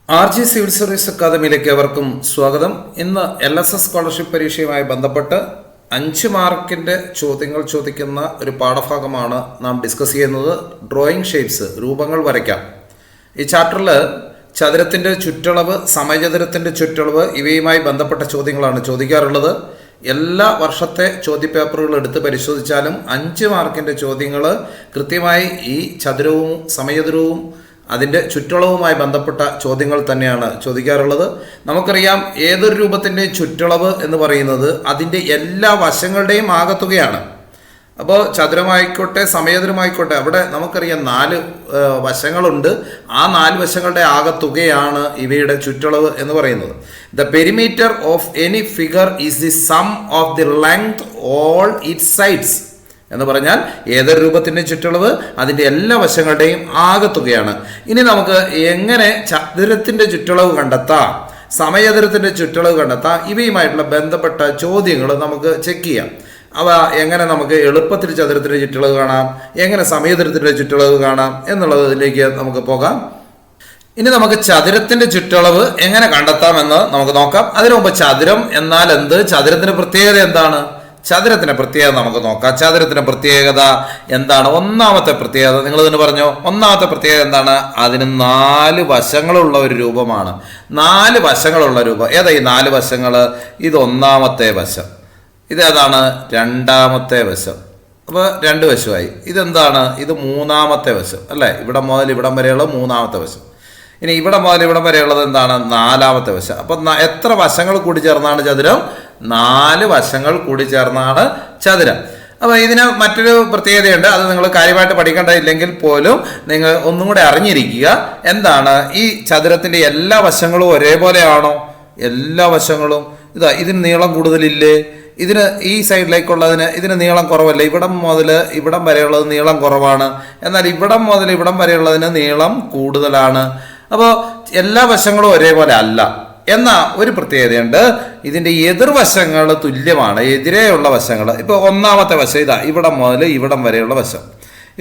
RG civil service അക്കാദമിയിലേക്ക് അവർക്കും സ്വാഗതം. ഇന്ന് LSS സ്കോളർഷിപ്പ് പരീക്ഷയുമായി ബന്ധപ്പെട്ട് 5 മാർക്കിൻ്റെ ചോദ്യങ്ങൾ ചോദിക്കുന്ന ഒരു പാഠഭാഗമാണ് നാം ഡിസ്കസ് ചെയ്യുന്നത്. ഡ്രോയിങ് ഷേപ്സ്, രൂപങ്ങൾ വരയ്ക്കാം. ഈ ചാപ്റ്ററിൽ ചതുരത്തിൻ്റെ ചുറ്റളവ്, സമചതുരത്തിൻ്റെ ചുറ്റളവ് ഇവയുമായി ബന്ധപ്പെട്ട ചോദ്യങ്ങളാണ് ചോദിക്കാറുള്ളത്. എല്ലാ വർഷത്തെ ചോദ്യപേപ്പറുകൾ എടുത്ത് പരിശോധിച്ചാലും 5 മാർക്കിൻ്റെ ചോദ്യങ്ങൾ കൃത്യമായി ഈ ചതുരവും സമചതുരവും അതിൻ്റെ ചുറ്റളവുമായി ബന്ധപ്പെട്ട ചോദ്യങ്ങൾ തന്നെയാണ് ചോദിക്കാറുള്ളത്. നമുക്കറിയാം, ഏതൊരു രൂപത്തിൻ്റെ ചുറ്റളവ് എന്ന് പറയുന്നത് അതിൻ്റെ എല്ലാ വശങ്ങളുടെയും ആകത്തുകയാണ്. അപ്പോൾ ചതുരമായിക്കോട്ടെ സമചതുരമായിക്കോട്ടെ, അവിടെ നമുക്കറിയാം 4 വശങ്ങളുണ്ട്. ആ 4 വശങ്ങളുടെ ആകത്തുകയാണ് ഇവയുടെ ചുറ്റളവ് എന്ന് പറയുന്നത്. The perimeter of any figure is the sum of the length all it's sides എന്ന് പറഞ്ഞാൽ ഏതൊരു രൂപത്തിൻ്റെ ചുറ്റളവ് അതിൻ്റെ എല്ലാ വശങ്ങളുടെയും ആകത്തുകയാണ്. ഇനി നമുക്ക് എങ്ങനെ ചതുരത്തിൻ്റെ ചുറ്റളവ് കണ്ടെത്താം, സമചതുരത്തിൻ്റെ ചുറ്റളവ് കണ്ടെത്താം, ഇവയുമായിട്ടുള്ള ബന്ധപ്പെട്ട ചോദ്യങ്ങൾ നമുക്ക് ചെക്ക് ചെയ്യാം. അവ എങ്ങനെ നമുക്ക് എളുപ്പത്തിൽ ചതുരത്തിൻ്റെ ചുറ്റളവ് കാണാം, എങ്ങനെ സമചതുരത്തിൻ്റെ ചുറ്റളവ് കാണാം എന്നുള്ളതിലേക്ക് നമുക്ക് പോകാം. ഇനി നമുക്ക് ചതുരത്തിൻ്റെ ചുറ്റളവ് എങ്ങനെ കണ്ടെത്താമെന്ന് നമുക്ക് നോക്കാം. അതിനു മുമ്പ് ചതുരം എന്നാൽ എന്ത്, ചതുരത്തിൻ്റെ പ്രത്യേകത എന്താണ്, ചതുരത്തിൻ്റെ പ്രത്യേകത നമുക്ക് നോക്കാം. ചതുരത്തിൻ്റെ പ്രത്യേകത എന്താണ്? ഒന്നാമത്തെ പ്രത്യേകത നിങ്ങൾ തന്നെ പറഞ്ഞോ. ഒന്നാമത്തെ പ്രത്യേകത എന്താണ്? അതിന് 4 വശങ്ങളുള്ള ഒരു രൂപമാണ്. 4 വശങ്ങളുള്ള രൂപം. ഏതാ ഈ 4 വശങ്ങൾ? ഇത് ഒന്നാമത്തെ വശം, ഇതേതാണ് രണ്ടാമത്തെ വശം. അപ്പോൾ 2 വശമായി. ഇതെന്താണ്? ഇത് മൂന്നാമത്തെ വശം അല്ലേ? ഇവിടെ മുതൽ ഇവിടം വരെയുള്ള മൂന്നാമത്തെ വശം. ഇനി ഇവിടെ മുതൽ ഇവിടം വരെയുള്ളത് എന്താണ്? 4ാമത്തെ വശം. അപ്പം എത്ര വശങ്ങൾ കൂടി ചേർന്നാണ് ചതുരം? 4 വശങ്ങൾ കൂടി ചേർന്നാണ് ചതുരം. അപ്പോൾ ഇതിന് മറ്റൊരു പ്രത്യേകതയുണ്ട്. അത് നിങ്ങൾ കാര്യമായിട്ട് പഠിക്കേണ്ടതില്ലെങ്കിൽ പോലും നിങ്ങൾ ഒന്നും കൂടെ അറിഞ്ഞിരിക്കുക. എന്താണ്? ഈ ചതുരത്തിൻ്റെ എല്ലാ വശങ്ങളും ഒരേപോലെയാണോ? എല്ലാ വശങ്ങളും ഇതിന് നീളം കൂടുതലില്ലേ? ഇതിന് ഈ സൈഡിലേക്കുള്ളതിന് ഇതിന് നീളം കുറവല്ലേ? ഇവിടം മുതൽ ഇവിടം വരെയുള്ളത് നീളം കുറവാണ്. എന്നാൽ ഇവിടം മുതൽ ഇവിടം വരെയുള്ളതിന് നീളം കൂടുതലാണ്. അപ്പോൾ എല്ലാ വശങ്ങളും ഒരേപോലെ അല്ല. എന്നാൽ ഒരു പ്രത്യേകതയുണ്ട്, ഇതിൻ്റെ എതിർവശങ്ങൾ തുല്യമാണ്. എതിരെയുള്ള വശങ്ങൾ, ഇപ്പോൾ ഒന്നാമത്തെ വശം ഇവിടം മുതൽ ഇവിടം വരെയുള്ള വശം,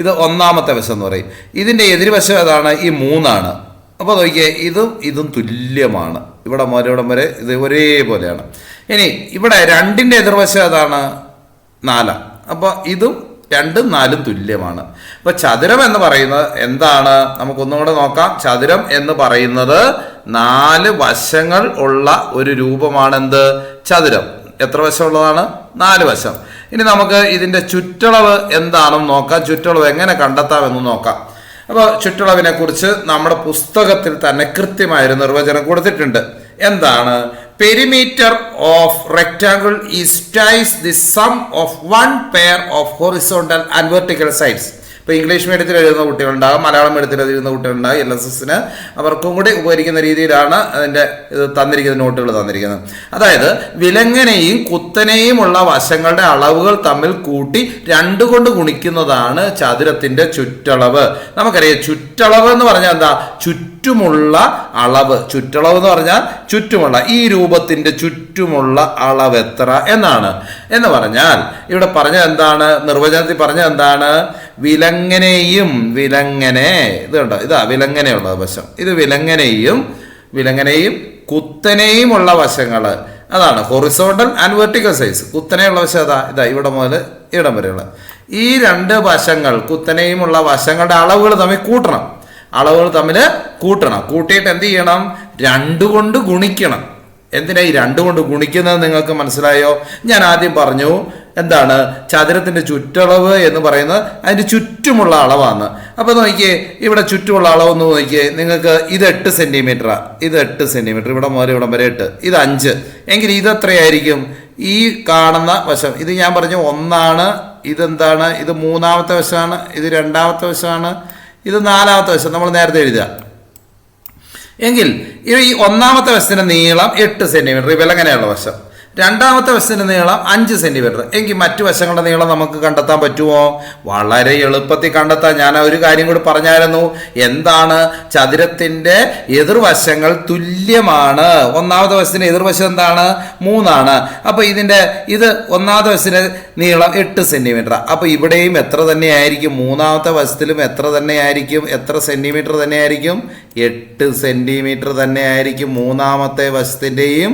ഇത് ഒന്നാമത്തെ വശം എന്ന് പറയും. ഇതിൻ്റെ എതിർവശം ഏതാണ്? ഈ 3ആണ്. അപ്പോൾ നോക്കിയേ, ഇതും തുല്യമാണ്. ഇവിടെ മുതൽ ഇവിടം വരെ ഇത് ഒരേപോലെയാണ്. ഇനി ഇവിടെ 2ൻ്റെ എതിർവശം ഏതാണ്? 4. അപ്പോൾ ഇതും 2ഉം 4ഉം തുല്യമാണ്. അപ്പോൾ ചതുരം എന്ന് പറയുന്നത് എന്താണ്? നമുക്കൊന്നും കൂടെ നോക്കാം. ചതുരം എന്ന് പറയുന്നത് 4 വശങ്ങൾ ഉള്ള ഒരു രൂപമാണ്. എന്ത്? ചതുരം. എത്ര വശമുള്ളതാണ്? 4 വശം. ഇനി നമുക്ക് ഇതിൻ്റെ ചുറ്റളവ് എന്താണെന്ന് നോക്കാം. ചുറ്റളവ് എങ്ങനെ കണ്ടെത്താമെന്ന് നോക്കാം. അപ്പോൾ ചുറ്റളവിനെ കുറിച്ച് നമ്മുടെ പുസ്തകത്തിൽ തന്നെ കൃത്യമായൊരു നിർവചനം കൊടുത്തിട്ടുണ്ട്. എന്താണ്? Perimeter of rectangle is twice the sum of 1 pair of horizontal and vertical sides. ഇപ്പോൾ ഇംഗ്ലീഷ് മീഡിയത്തിൽ എഴുതുന്ന കുട്ടികളുണ്ടാകും, മലയാളം മീഡിയത്തിൽ എഴുതുന്ന കുട്ടികളുണ്ടാകും. LSSന് അവർക്കും കൂടി ഉപകരിക്കുന്ന രീതിയിലാണ് അതിൻ്റെ തന്നിരിക്കുന്ന നോട്ടുകൾ തന്നിരിക്കുന്നത്. അതായത് വിലങ്ങനെയും കുത്തനെയുമുള്ള വശങ്ങളുടെ അളവുകൾ തമ്മിൽ കൂട്ടി 2 കൊണ്ട് ഗുണിക്കുന്നതാണ് ചതുരത്തിൻ്റെ ചുറ്റളവ്. നമുക്കറിയാം, ചുറ്റളവ് എന്ന് പറഞ്ഞാൽ എന്താ? ചുറ്റുമുള്ള അളവ്. ചുറ്റളവ് എന്ന് പറഞ്ഞാൽ ചുറ്റുമുള്ള, ഈ രൂപത്തിൻ്റെ ചുറ്റുമുള്ള അളവ് എത്ര എന്നാണ്. എന്ന് പറഞ്ഞാൽ ഇവിടെ പറഞ്ഞത് എന്താണ്? നിർവചനത്തിൽ പറഞ്ഞത് എന്താണ്? വിലങ്ങനെയും, വിലങ്ങനെ ഇത് കണ്ടോ, വിലങ്ങനെയുള്ള വശം. ഇത് വിലങ്ങനെയും കുത്തനെയുമുള്ള വശങ്ങൾ, അതാണ് ഹൊറിസോണ്ടൽ ആൻഡ് വെർട്ടിക്കൽ സൈസ്. കുത്തനെയുള്ള വശം ഇവിടെ മുതൽ ഇവിടം വരെയുള്ള ഈ 2 വശങ്ങൾ, കുത്തനെയുമുള്ള വശങ്ങളുടെ അളവുകൾ തമ്മിൽ കൂട്ടണം. കൂട്ടിയിട്ട് എന്ത് ചെയ്യണം? 2 കൊണ്ട് ഗുണിക്കണം. എന്തിനാ ഈ 2 കൊണ്ട് ഗുണിക്കുന്നത് നിങ്ങൾക്ക് മനസ്സിലായോ? ഞാൻ ആദ്യം പറഞ്ഞു എന്താണ്? ചതുരത്തിൻ്റെ ചുറ്റളവ് എന്ന് പറയുന്നത് അതിൻ്റെ ചുറ്റുമുള്ള അളവാണ്. അപ്പോൾ നോക്കിയേ, ഇവിടെ ചുറ്റുമുള്ള അളവെന്ന് നോക്കിയേ, നിങ്ങൾക്ക് ഇത് 8 സെൻറ്റിമീറ്ററാണ്. ഇത് 8 സെൻറ്റിമീറ്റർ. ഇവിടെ മുതൽ ഇവിടം വരെ 8. ഇത് 5 എങ്കിൽ ഇതെത്രയായിരിക്കും? ഈ കാണുന്ന വശം, ഇത് ഞാൻ പറഞ്ഞു 1ആണ്. ഇതെന്താണ്? ഇത് 3ാമത്തെ വശമാണ്. ഇത് 2ാമത്തെ വശമാണ്. ഇത് 4ാമത്തെ വശം. നമ്മൾ നേരത്തെ എഴുതുക എങ്കിൽ ഈ 1ാമത്തെ വശത്തിൻ്റെ നീളം 8 സെൻറ്റിമീറ്റർ, വിലങ്ങനെയുള്ള വശം. രണ്ടാമത്തെ വശത്തിന്റെ നീളം 5 സെന്റിമീറ്റർ എങ്കിൽ മറ്റു വശങ്ങളുടെ നീളം നമുക്ക് കണ്ടെത്താൻ പറ്റുമോ? വളരെ എളുപ്പത്തിൽ കണ്ടെത്താൻ ഞാൻ ഒരു കാര്യം കൂടി പറഞ്ഞായിരുന്നു. എന്താണ്? ചതുരത്തിന്റെ എതിർവശങ്ങൾ തുല്യമാണ്. ഒന്നാമത്തെ വശത്തിന്റെ എതിർവശം എന്താണ്? 3 അപ്പൊ ഇത് ഒന്നാമത്തെ വശത്തിന്റെ നീളം 8 സെന്റിമീറ്റർ. അപ്പൊ ഇവിടെയും എത്ര തന്നെയായിരിക്കും? മൂന്നാമത്തെ വശത്തിലും എത്ര തന്നെയായിരിക്കും? എത്ര സെന്റിമീറ്റർ തന്നെയായിരിക്കും? 8 സെന്റിമീറ്റർ തന്നെയായിരിക്കും. മൂന്നാമത്തെ വശത്തിന്റെയും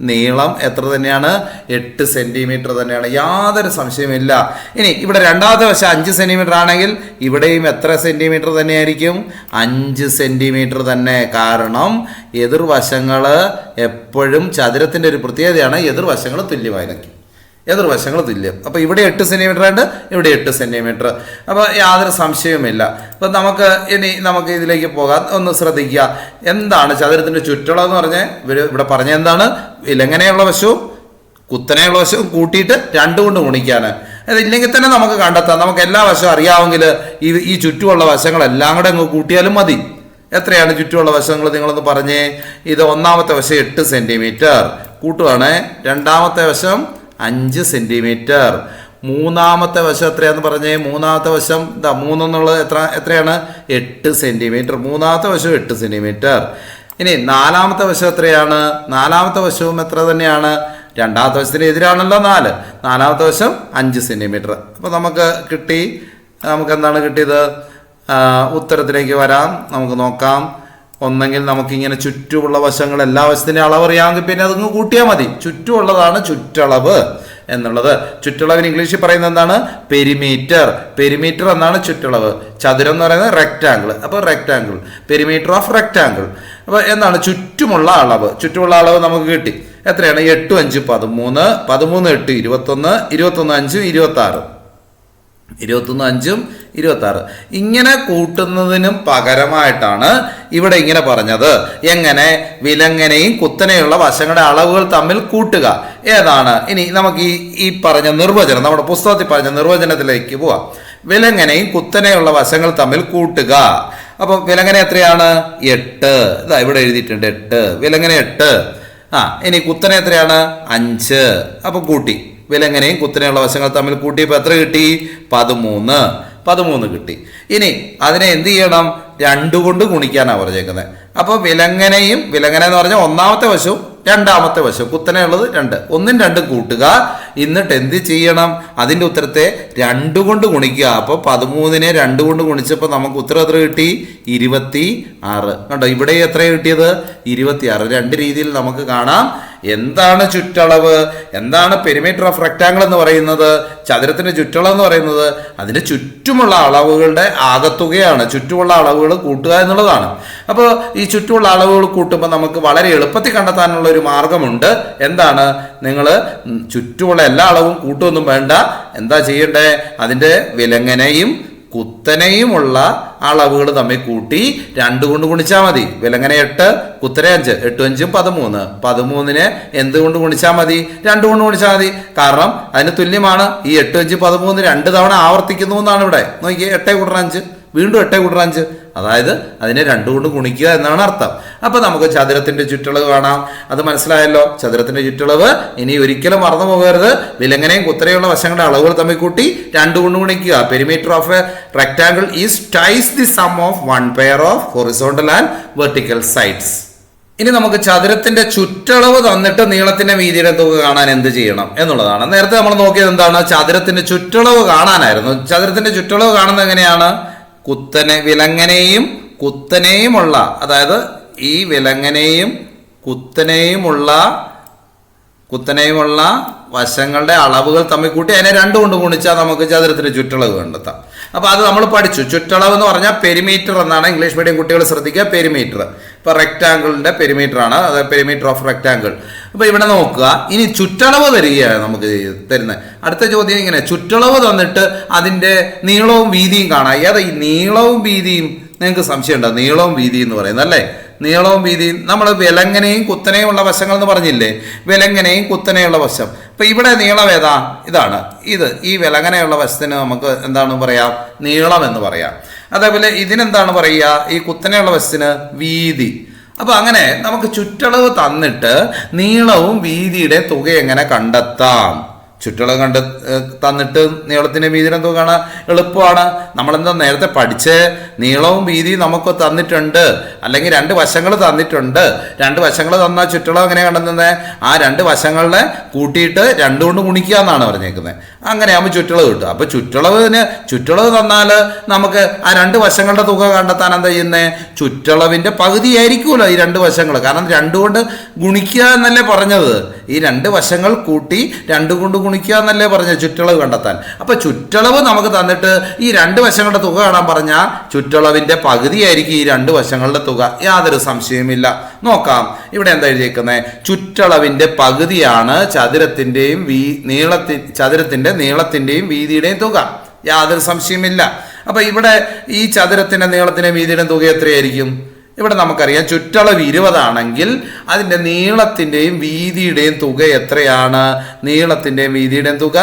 നീളം എത്ര തന്നെയാണ്? 8 സെന്റിമീറ്റർ തന്നെയാണ്. യാതൊരു സംശയമില്ല. ഇനി ഇവിടെ രണ്ടാമത്തെ വശം 5 സെന്റിമീറ്റർ ആണെങ്കിൽ ഇവിടെയും എത്ര സെന്റിമീറ്റർ തന്നെയായിരിക്കും? 5 സെന്റിമീറ്റർ തന്നെ. കാരണം എതിർവശങ്ങൾ എപ്പോഴും ചതുരത്തിന്റെ ഒരു പ്രത്യേകതയാണ്, എതിർവശങ്ങൾ തുല്യമായിരിക്കും. എതിർവശങ്ങൾ തുല്യം. അപ്പോൾ ഇവിടെ 8 സെന്റിമീറ്റർ ഉണ്ട്, ഇവിടെ 8 സെന്റിമീറ്റർ. അപ്പോൾ യാതൊരു സംശയവുമില്ല. അപ്പം നമുക്ക് ഇതിലേക്ക് പോകാം. ഒന്ന് ശ്രദ്ധിക്കുക. എന്താണ് ചതുരത്തിന്റെ ചുറ്റളവ് എന്ന് പറഞ്ഞാൽ? ഇവിടെ പറഞ്ഞ എന്താണ്? ഇലങ്ങനെയുള്ള വശവും കുത്തനെയുള്ള വശവും കൂട്ടിയിട്ട് 2 കൊണ്ട് ഗുണിക്കാൻ. അതില്ലെങ്കിൽ തന്നെ നമുക്ക് കണ്ടെത്താം. നമുക്ക് എല്ലാ വശവും അറിയാമെങ്കിൽ ഈ ചുറ്റുമുള്ള വശങ്ങളെല്ലാം കൂടെ അങ്ങ് കൂട്ടിയാലും മതി. എത്രയാണ് ചുറ്റുമുള്ള വശങ്ങൾ? നിങ്ങളൊന്ന് പറഞ്ഞേ. ഇത് ഒന്നാമത്തെ വശം 8 സെന്റിമീറ്റർ കൂട്ടുവാണ്. രണ്ടാമത്തെ വശം 5 സെന്റിമീറ്റർ. മൂന്നാമത്തെ വശം എത്രയാന്ന് പറഞ്ഞേ? മൂന്നാമത്തെ വശം 3 എന്നുള്ളത് എത്രയാണ്? 8 സെന്റിമീറ്റർ. മൂന്നാമത്തെ വശം 8 സെന്റിമീറ്റർ. ഇനി നാലാമത്തെ വശം എത്രയാണ്? നാലാമത്തെ വശവും എത്ര തന്നെയാണ്? രണ്ടാമത്തെ വശത്തിന് എതിരാണല്ലോ 4. നാലാമത്തെ വശം 5 സെന്റിമീറ്റർ. അപ്പൊ നമുക്ക് എന്താണ് കിട്ടിയത്? ഉത്തരത്തിലേക്ക് വരാം. നമുക്ക് നോക്കാം. ഒന്നെങ്കിൽ നമുക്കിങ്ങനെ ചുറ്റുമുള്ള വശങ്ങൾ എല്ലാ വശത്തിൻ്റെ അളവ് അറിയാമെങ്കിൽ പിന്നെ അതങ്ങ് കൂട്ടിയാൽ മതി. ചുറ്റുമുള്ളതാണ് ചുറ്റളവ് എന്നുള്ളത്. ചുറ്റളവിന് ഇംഗ്ലീഷിൽ പറയുന്നത് എന്താണ്? പെരിമീറ്റർ. പെരിമീറ്റർ എന്നാണ് ചുറ്റളവ്. ചതുരം എന്ന് പറയുന്നത് റെക്റ്റാങ്കിൾ. അപ്പോൾ റെക്റ്റാങ്കിൾ, പെരിമീറ്റർ ഓഫ് റെക്റ്റാങ്കിൾ. അപ്പോൾ എന്താണ്? ചുറ്റുമുള്ള അളവ്. ചുറ്റുമുള്ള അളവ് നമുക്ക് കിട്ടി. എത്രയാണ്? 8 5 13, 13 8 21, 21 5 26, 21 5 26. ഇങ്ങനെ കൂട്ടുന്നതിനും പകരമായിട്ടാണ് ഇവിടെ ഇങ്ങനെ പറഞ്ഞത്. എങ്ങനെ? വിലങ്ങനെയും കുത്തനെയുള്ള വശങ്ങളുടെ അളവുകൾ തമ്മിൽ കൂട്ടുക. ഏതാണ്? ഇനി നമുക്ക് ഈ പറഞ്ഞ നിർവചനം, നമ്മുടെ പുസ്തകത്തിൽ പറഞ്ഞ നിർവചനത്തിലേക്ക് പോവാം. വിലങ്ങനെയും കുത്തനെയുള്ള വശങ്ങൾ തമ്മിൽ കൂട്ടുക. അപ്പൊ വിലങ്ങനെ എത്രയാണ്? 8. ഇതാ ഇവിടെ എഴുതിയിട്ടുണ്ട് 8. വിലങ്ങനെ 8. ഇനി കുത്തനെ എത്രയാണ്? 5. അപ്പൊ കൂട്ടി. വിലങ്ങനെയും കുത്തനെയുള്ള വശങ്ങൾ തമ്മിൽ കൂട്ടിയപ്പോൾ എത്ര കിട്ടി? 13 കിട്ടി. ഇനി അതിനെ എന്ത് ചെയ്യണം? 2 കൊണ്ട് ഗുണിക്കാനാണ് പറഞ്ഞേക്കുന്നത്. അപ്പോൾ വിലങ്ങനെ എന്ന് പറഞ്ഞാൽ ഒന്നാമത്തെ വശവും രണ്ടാമത്തെ വശം, കുത്തനെയുള്ളത് 2, 1ഉം 2ഉം കൂട്ടുക. എന്നിട്ട് എന്ത് ചെയ്യണം? അതിൻ്റെ ഉത്തരത്തെ 2 കൊണ്ട് ഗുണിക്കുക. അപ്പോൾ 13നെ 2 കൊണ്ട് ഗുണിച്ചപ്പോൾ നമുക്ക് ഉത്തരം എത്ര കിട്ടി? 26. കണ്ടോ, ഇവിടെ എത്ര കിട്ടിയത്? 26. 2 രീതിയിൽ നമുക്ക് കാണാം. എന്താണ് ചുറ്റളവ്? എന്താണ് പെരിമീറ്റർ ഓഫ് റെക്റ്റാങ്കിൾ എന്ന് പറയുന്നത്? ചതുരത്തിന്റെ ചുറ്റളവ് എന്ന് പറയുന്നത് അതിന്റെ ചുറ്റുമുള്ള അളവുകളുടെ ആകത്തുകയാണ്. ചുറ്റുമുള്ള അളവുകൾ കൂട്ടുക എന്നുള്ളതാണ്. അപ്പോൾ ഈ ചുറ്റുമുള്ള അളവുകൾ കൂട്ടുമ്പോൾ നമുക്ക് വളരെ എളുപ്പത്തിൽ കണ്ടെത്താനുള്ള ഒരു മാർഗമുണ്ട്. എന്താണ്? നിങ്ങൾ ചുറ്റുമുള്ള എല്ലാ അളവും കൂട്ടുമൊന്നും വേണ്ട. എന്താ ചെയ്യണ്ടേ? അതിന്റെ വിലങ്ങനെയും കുത്തനെയുമുള്ള അളവുകൾ തമ്മിൽ കൂട്ടി 2 കൊണ്ട് ഗുണിച്ചാൽ മതി. വിലങ്ങനെ 8, കുത്തനെ 5, 8 5 13. 13നെ എന്തുകൊണ്ട് ഗുണിച്ചാൽ മതി? 2 കൊണ്ട് ഗുണിച്ചാൽ മതി. കാരണം അതിന് തുല്യമാണ്. ഈ 8 5 13 2 തവണ ആവർത്തിക്കുന്നു എന്നാണ് ഇവിടെ. നോക്കിയേ, 8 × 5 വീണ്ടും 8 × 5, അതായത് അതിനെ 2 കൊണ്ട് ഗുണിക്കുക എന്നാണ് അർത്ഥം. അപ്പൊ നമുക്ക് ചതുരത്തിന്റെ ചുറ്റളവ് കാണാം. അത് മനസ്സിലായല്ലോ? ചതുരത്തിന്റെ ചുറ്റളവ് ഇനി ഒരിക്കലും മറന്നു പോകരുത്. വിലങ്ങനെയും കുത്തനെയുള്ള വശങ്ങളുടെ അളവുകൾ തമ്മിൽ കൂട്ടി 2 കൊണ്ട് ഗുണിക്കുക. Perimeter of A rectangle is twice the sum of 1 pair of horizontal and vertical sides. ഇനി നമുക്ക് ചതുരത്തിന്റെ ചുറ്റളവ് തന്നിട്ട് നീളത്തിന്റെ വീതിയുടെ തുക കാണാൻ എന്ത് ചെയ്യണം എന്നുള്ളതാണ്. നേരത്തെ നമ്മൾ നോക്കിയത് എന്താണ്? ചതുരത്തിന്റെ ചുറ്റളവ് കാണാനായിരുന്നു. ചതുരത്തിന്റെ ചുറ്റളവ് കാണുന്നത് എങ്ങനെയാണ്? വിലങ്ങനെയും കുത്തനെയുമുള്ള, അതായത് ഈ വിലങ്ങനെയും കുത്തനെയുമുള്ള വശങ്ങളുടെ അളവുകൾ തമ്മിൽ കൂട്ടി അതിനെ 2 കൊണ്ട് ഗുണിച്ചാൽ നമുക്ക് ചതുരത്തിന്റെ ചുറ്റളവ് കണ്ടെത്താം. അപ്പൊ അത് നമ്മൾ പഠിച്ചു. ചുറ്റളവ് എന്ന് പറഞ്ഞാൽ പെരിമീറ്റർ എന്നാണ്. ഇംഗ്ലീഷ് മീഡിയം കുട്ടികൾ ശ്രദ്ധിക്കുക. പെരിമീറ്റർ ഇപ്പൊ റെക്ടാങ്കിളിന്റെ പെരിമീറ്റർ ആണ്. അത് പെരിമീറ്റർ ഓഫ് റെക്ടാങ്കിൾ. അപ്പൊ ഇവിടെ നോക്കുക. ഇനി ചുറ്റളവ് തരികയാണ് നമുക്ക് തരുന്നത്. അടുത്ത ചോദ്യം ഇങ്ങനെ, ചുറ്റളവ് തന്നിട്ട് അതിന്റെ നീളവും വീതിയും കാണാം. ഏതാ ഈ നീളവും വീതിയും? നിങ്ങൾക്ക് സംശയം ഉണ്ടോ? നീളവും വീതി എന്ന് പറയുന്നത് അല്ലേ? നീളവും വീതിയും നമ്മൾ വിലങ്ങനെയും കുത്തനെയും ഉള്ള വശങ്ങൾ എന്ന് പറഞ്ഞില്ലേ? വിലങ്ങനെയും കുത്തനെയുള്ള വശം. ഇപ്പൊ ഇവിടെ നീളം ഏതാ? ഇതാണ്. ഈ വിലങ്ങനെയുള്ള വശത്തിന് നമുക്ക് എന്താണ് പറയാം? നീളം എന്ന് പറയാം. അതേപോലെ ഇതിനെന്താണ് പറയുക? ഈ കുത്തനെയുള്ള വശത്തിന് വീതി. അപ്പോൾ അങ്ങനെ നമുക്ക് ചുറ്റളവ് തന്നിട്ട് നീളവും വീതിയുടെ തുക എങ്ങനെ കണ്ടെത്താം? ചുറ്റളവ് തന്നിട്ട് നീളത്തിൻ്റെ വീതിയുടെ തുക കാണാൻ എളുപ്പമാണ്. നമ്മളെന്താ നേരത്തെ പഠിച്ച് നീളവും വീതിയും നമുക്ക് തന്നിട്ടുണ്ട്, അല്ലെങ്കിൽ രണ്ട് വശങ്ങൾ തന്നിട്ടുണ്ട്. രണ്ട് വശങ്ങൾ തന്നാൽ ചുറ്റളവ് എങ്ങനെ കണ്ടെത്തുന്നത്? ആ രണ്ട് വശങ്ങളെ കൂട്ടിയിട്ട് രണ്ട് കൊണ്ട് ഗുണിക്കുക എന്നാണ് പറഞ്ഞേക്കുന്നത്. അങ്ങനെ ആകുമ്പോൾ ചുറ്റളവ് കിട്ടും. അപ്പോൾ ചുറ്റളവ് തന്നാൽ നമുക്ക് ആ രണ്ട് വശങ്ങളുടെ തുക കണ്ടെത്താൻ എന്താ ചെയ്യുന്നത്? ചുറ്റളവിൻ്റെ പകുതിയായിരിക്കുമല്ലോ ഈ രണ്ട് വശങ്ങൾ. കാരണം രണ്ട് കൊണ്ട് ഗുണിക്കുക എന്നല്ലേ പറഞ്ഞത്. ഈ രണ്ട് വശങ്ങൾ കൂട്ടി രണ്ട് കൊണ്ട് ഗുണിക്കുക എന്നല്ലേ പറഞ്ഞത് ചുറ്റളവ് കണ്ടെത്താൻ. അപ്പോൾ ചുറ്റളവ് നമുക്ക് തന്നിട്ട് ഈ രണ്ട് വശങ്ങളുടെ തുക കാണാൻ പറഞ്ഞാൽ ചുറ്റളവിൻ്റെ പകുതിയായിരിക്കും ഈ രണ്ട് വശങ്ങളുടെ തുക, യാതൊരു സംശയവുമില്ല. നോക്കാം, ഇവിടെ എന്താ എഴുതിയേക്കുന്നത്? ചുറ്റളവിൻ്റെ പകുതിയാണ് ചതുരത്തിൻ്റെയും നീളത്തിൻ്റെയും വീതിയുടെയും തുക, യാതൊരു സംശയവുമില്ല. അപ്പോൾ ഇവിടെ ഈ ചതുരത്തിൻ്റെ നീളത്തിൻ്റെയും വീതിയുടെയും തുക എത്രയായിരിക്കും? ഇവിടെ നമുക്കറിയാം ചുറ്റളവ് 20 ആണെങ്കിൽ അതിൻ്റെ നീളത്തിൻ്റെയും വീതിയുടെയും തുക എത്രയാണ്? നീളത്തിൻ്റെയും വീതിയുടെയും തുക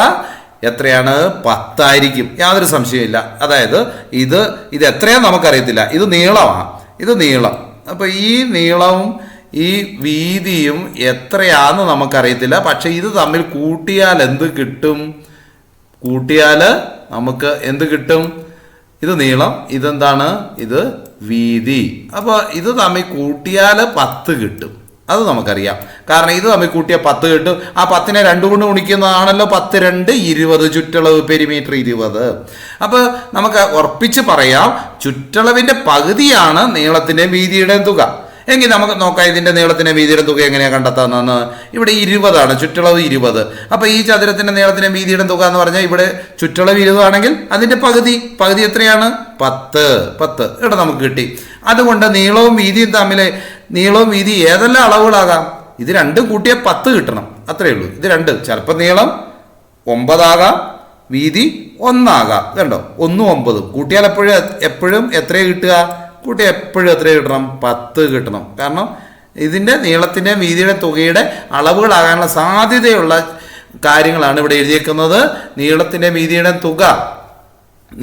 എത്രയാണ്? 10 ആയിരിക്കും, യാതൊരു സംശയമില്ല. അതായത് ഇത് എത്രയാണെന്ന് നമുക്കറിയത്തില്ല. ഇത് നീളമാണ്, ഇത് നീളം. അപ്പോൾ ഈ നീളവും ഈ വീതിയും എത്രയാണെന്ന് നമുക്കറിയത്തില്ല. പക്ഷെ ഇത് തമ്മിൽ കൂട്ടിയാൽ എന്ത് കിട്ടും? നമുക്ക് എന്ത് കിട്ടും? ഇത് നീളം, ഇതെന്താണ്? ഇത് വീതി. അപ്പോൾ ഇത് തമ്മിൽ കൂട്ടിയാൽ 10 കിട്ടും, അത് നമുക്കറിയാം. കാരണം ഇത് തമ്മിൽ കൂട്ടിയാൽ 10 കിട്ടും. ആ 10നെ 2 കൊണ്ട് ഗുണിക്കുന്നതാണല്ലോ 10 2 20, ചുറ്റളവ് പെരിമീറ്റർ 20. അപ്പോൾ നമുക്ക് ഉറപ്പിച്ച് പറയാം ചുറ്റളവിൻ്റെ പകുതിയാണ് നീളത്തിൻ്റെയും വീതിയുടെയും തുക. എങ്കിൽ നമുക്ക് നോക്കാം ഇതിൻ്റെ നീളത്തിൻ്റെ വീതിയുടെ തുക എങ്ങനെയാണ് കണ്ടെത്താമെന്ന്. ഇവിടെ 20 ആണ്, ചുറ്റളവ് 20. അപ്പോൾ ഈ ചതുരത്തിൻ്റെ നീളത്തിൻ്റെ വീതിയുടെ തുക എന്ന് പറഞ്ഞാൽ ഇവിടെ ചുറ്റളവ് 20 ആണെങ്കിൽ അതിൻ്റെ പകുതി എത്രയാണ്? 10. ഇവിടെ നമുക്ക് കിട്ടി. അതുകൊണ്ട് നീളവും വീതി ഏതെല്ലാം അളവുകളാകാം? ഇത് രണ്ടും കൂട്ടിയാൽ 10 കിട്ടണം, അത്രയേ ഉള്ളൂ. ഇത് രണ്ട് ചിലപ്പോൾ നീളം 9 ആകാം, വീതി 1 ആകാം. കണ്ടോ, 1 9 കൂട്ടിയാൽ എപ്പോഴും എത്രയാണ് കിട്ടുക? എപ്പോഴും എത്ര കിട്ടണം? 10 കിട്ടണം. കാരണം ഇതിൻ്റെ നീളത്തിൻ്റെ വീതിയുടെ തുകയുടെ അളവുകളാകാനുള്ള സാധ്യതയുള്ള കാര്യങ്ങളാണ് ഇവിടെ എഴുതിയേക്കുന്നത്. നീളത്തിൻ്റെ വീതിയുടെ തുക,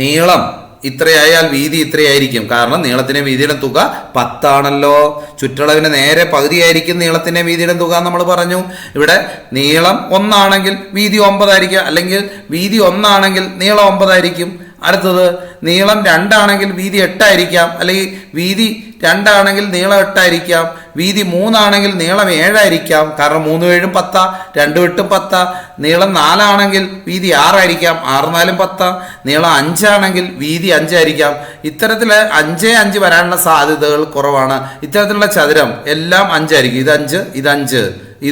നീളം ഇത്രയായാൽ വീതി ഇത്രയായിരിക്കും. കാരണം നീളത്തിൻ്റെ വീതിയുടെ തുക 10 ആണല്ലോ. ചുറ്റളവിന് നേരെ പകുതിയായിരിക്കും നീളത്തിൻ്റെ വീതിയുടെ തുക നമ്മൾ പറഞ്ഞു. ഇവിടെ നീളം 1 ആണെങ്കിൽ വീതി 9 ആയിരിക്കും, അല്ലെങ്കിൽ വീതി 1 ആണെങ്കിൽ നീളം 9 ആയിരിക്കും. അടുത്തത് നീളം 2 ആണെങ്കിൽ വീതി 8 ആയിരിക്കാം, അല്ലെങ്കിൽ വീതി 2 ആണെങ്കിൽ നീളം 8 ആയിരിക്കാം. വീതി 3 ആണെങ്കിൽ നീളം 7 ആയിരിക്കാം, കാരണം 3 7 10, 2 8 10. നീളം 4 ആണെങ്കിൽ വീതി 6 ആയിരിക്കാം, 6 4 10. നീളം 5 ആണെങ്കിൽ വീതി 5 ആയിരിക്കാം. ഇത്തരത്തിൽ 5 5 വരാനുള്ള സാധ്യതകൾ കുറവാണ്. ഇത്തരത്തിലുള്ള ചതുരം എല്ലാം 5 ആയിരിക്കും. ഇത്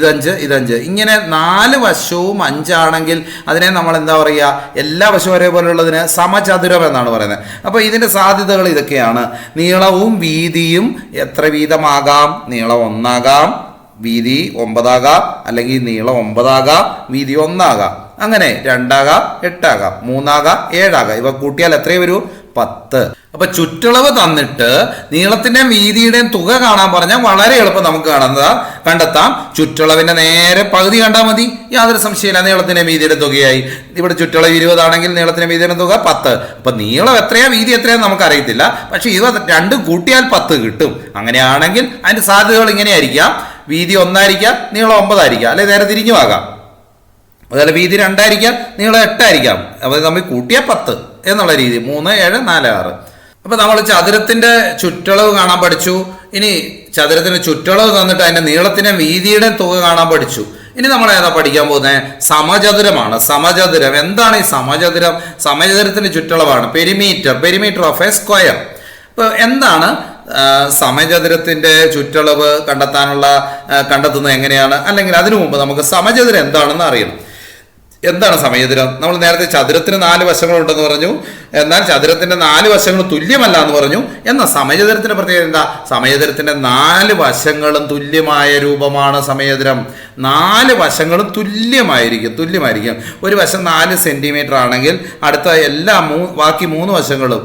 5 ഇങ്ങനെ 4 വശവും 5 ആണെങ്കിൽ അതിനെ നമ്മൾ എന്താ പറയുക? എല്ലാ വശവും ഒരേപോലെയുള്ളതിന് സമചതുരം എന്നാണ് പറയുന്നത്. അപ്പോൾ ഇതിൻ്റെ സാധ്യതകൾ ഇതൊക്കെയാണ്. നീളവും വീതിയും എത്ര വീതമാകാം? നീളം 1 ആകാം, വീതി 9 ആകാം, അല്ലെങ്കിൽ നീളം 9 ആകാം, വീതി 1 ആകാം. അങ്ങനെ 2 ആകാം, 8 ആകാം, 3 ആകാം, 7 ആകാം. ഇവ കൂട്ടിയാൽ എത്രയും വരൂ? 10. അപ്പൊ ചുറ്റളവ് തന്നിട്ട് നീളത്തിന്റെയും വീതിയുടെയും തുക കാണാൻ പറഞ്ഞാൽ വളരെ എളുപ്പം നമുക്ക് കണ്ടെത്താം. ചുറ്റളവിന്റെ നേരെ പകുതി കണ്ടാൽ മതി, യാതൊരു സംശയമില്ല. നീളത്തിന്റെ വീതിയുടെ തുകയായി. ഇവിടെ ചുറ്റളവ് 20 ആണെങ്കിൽ നീളത്തിന്റെ വീതിയുടെ തുക 10. അപ്പൊ നീളം എത്രയാ വീതി എത്രയാന്ന് നമുക്ക് അറിയത്തില്ല, പക്ഷെ ഇവ രണ്ടും കൂട്ടിയാൽ 10 കിട്ടും. അങ്ങനെയാണെങ്കിൽ അതിന്റെ സാധ്യതകൾ ഇങ്ങനെയായിരിക്കാം: വീതി 1 ആയിരിക്കാം, നീളം 9 ആയിരിക്കാം, അല്ലെ നേരെ തിരിഞ്ഞുമാകാം. അതുപോലെ വീതി 2 ആയിരിക്കാം, നീളം 8 ആയിരിക്കാം. അപ്പോൾ നമ്മൾ കൂട്ടിയാൽ 10 എന്നുള്ള രീതി. 3 7 4 6. അപ്പൊ നമ്മൾ ചതുരത്തിന്റെ ചുറ്റളവ് കാണാൻ പഠിച്ചു. ഇനി ചതുരത്തിന്റെ ചുറ്റളവ് തന്നിട്ട് അതിന്റെ നീളത്തിന്റെ വീതിയുടെ തുക കാണാൻ പഠിച്ചു. ഇനി നമ്മൾ ഏതാ പഠിക്കാൻ പോകുന്നത്? സമചതുരമാണ്. സമചതുരം എന്താണ്? ഈ സമചതുരം സമചതുരത്തിന്റെ ചുറ്റളവാണ്. Perimeter of a square. ഇപ്പൊ എന്താണ് സമചതുരത്തിന്റെ ചുറ്റളവ് കണ്ടെത്തുന്നത് എങ്ങനെയാണ്? അല്ലെങ്കിൽ അതിനു മുമ്പ് നമുക്ക് സമചതുരം എന്താണെന്ന് അറിയണം. എന്താണ് സമചതുരം? നമ്മൾ നേരത്തെ ചതുരത്തിന് 4 വശങ്ങളുണ്ടെന്ന് പറഞ്ഞു, എന്നാൽ ചതുരത്തിന്റെ 4 വശങ്ങൾ തുല്യമല്ല എന്ന് പറഞ്ഞു. എന്നാൽ സമചതുരത്തിന്റെ പ്രത്യേകത എന്താ? സമചതുരത്തിന്റെ 4 വശങ്ങളും തുല്യമായ രൂപമാണ് സമചതുരം. 4 വശങ്ങളും തുല്യമായിരിക്കും. ഒരു വശം 4 സെന്റിമീറ്റർ ആണെങ്കിൽ അടുത്ത ബാക്കി 3 വശങ്ങളും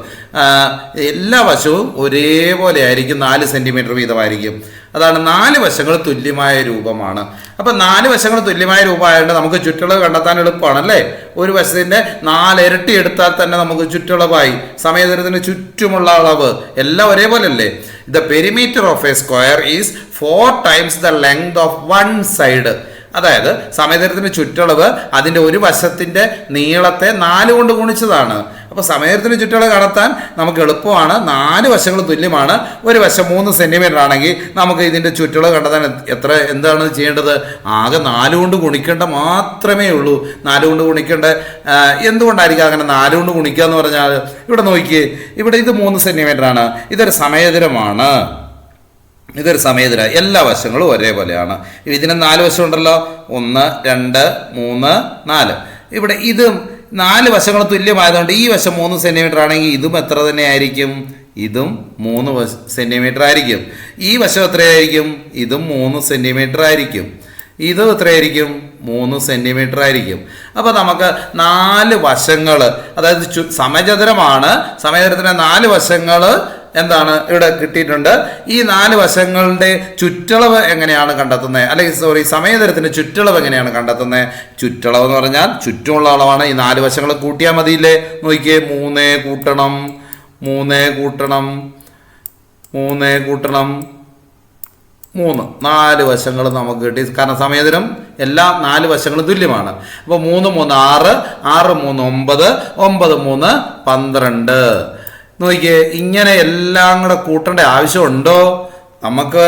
എല്ലാ വശവും ഒരേപോലെ ആയിരിക്കും, 4 സെൻറ്റിമീറ്റർ വീതമായിരിക്കും. അതാണ് 4 വശങ്ങൾ തുല്യമായ രൂപമാണ്. അപ്പം 4 വശങ്ങൾ തുല്യമായ രൂപമായതുകൊണ്ട് നമുക്ക് ചുറ്റളവ് കണ്ടെത്താൻ എളുപ്പമാണ് അല്ലേ. ഒരു വശത്തിൻ്റെ 4 ഇരട്ടി എടുത്താൽ തന്നെ നമുക്ക് ചുറ്റളവായി. സമയതരത്തിന് ചുറ്റുമുള്ള അളവ് എല്ലാം ഒരേപോലെ അല്ലേ. The perimeter of a square is 4 times the length of 1 side. അതായത് സമയതരത്തിൻ്റെ ചുറ്റളവ് അതിൻ്റെ ഒരു വശത്തിൻ്റെ നീളത്തെ 4 കൊണ്ട് ഗുണിച്ചതാണ്. അപ്പോൾ സമയതരത്തിൻ്റെ ചുറ്റളവ് കണ്ടെത്താൻ നമുക്ക് എളുപ്പമാണ്. 4 വശങ്ങൾ തുല്യമാണ്. ഒരു വശം 3 സെൻറ്റിമീറ്റർ ആണെങ്കിൽ നമുക്ക് ഇതിൻ്റെ ചുറ്റളവ് കണ്ടെത്താൻ എന്താണ് ചെയ്യേണ്ടത്? ആകെ 4 കൊണ്ട് ഗുണിക്കേണ്ട മാത്രമേ ഉള്ളൂ. 4 കൊണ്ട് ഗുണിക്കേണ്ട എന്തുകൊണ്ടായിരിക്കും അങ്ങനെ 4 കൊണ്ട് ഗുണിക്കുക എന്ന് പറഞ്ഞാൽ? ഇവിടെ നോക്കിയേ, ഇവിടെ ഇത് 3 സെൻറ്റിമീറ്റർ ആണ്. ഇതൊരു സമയതരമാണ്. ഇതൊരു സമയതര, എല്ലാ വശങ്ങളും ഒരേപോലെയാണ്. ഇതിന് 4 വശമുണ്ടല്ലോ, 1 2 3 4. ഇവിടെ ഇതും 4 വശങ്ങൾ തുല്യമായതുകൊണ്ട് ഈ വശം 3 സെൻറ്റിമീറ്റർ ആണെങ്കിൽ ഇതും എത്ര തന്നെ ആയിരിക്കും? ഇതും 3 സെൻറ്റിമീറ്റർ ആയിരിക്കും. ഈ വശം എത്രയായിരിക്കും? ഇതും 3 സെൻറ്റിമീറ്റർ ആയിരിക്കും. ഇതും എത്രയായിരിക്കും? 3 സെൻറ്റിമീറ്റർ ആയിരിക്കും. അപ്പോൾ നമുക്ക് 4 വശങ്ങൾ, അതായത് സമചതുരമാണ്. സമചതുരത്തിൻ്റെ 4 വശങ്ങൾ എന്താണ് ഇവിടെ കിട്ടിയിട്ടുണ്ട്. ഈ 4 വശങ്ങളുടെ ചുറ്റളവ് എങ്ങനെയാണ് കണ്ടെത്തുന്നത്? അല്ലെങ്കിൽ സമയതരത്തിൻ്റെ ചുറ്റളവ് എങ്ങനെയാണ് കണ്ടെത്തുന്നത്? ചുറ്റളവ് എന്ന് പറഞ്ഞാൽ ചുറ്റുമുള്ള അളവാണ്. ഈ 4 വശങ്ങൾ കൂട്ടിയാൽ മതിയില്ലേ? നോക്കിയേ, 3 കൂട്ടണം 4 വശങ്ങൾ നമുക്ക് കിട്ടി. കാരണം സമയതരം എല്ലാ 4 വശങ്ങളും തുല്യമാണ്. അപ്പോൾ 3 3 6 6 3 9 9 3 12. നോക്കിയേ, ഇങ്ങനെ എല്ലാം കൂടെ കൂട്ടേണ്ട ആവശ്യമുണ്ടോ? നമുക്ക്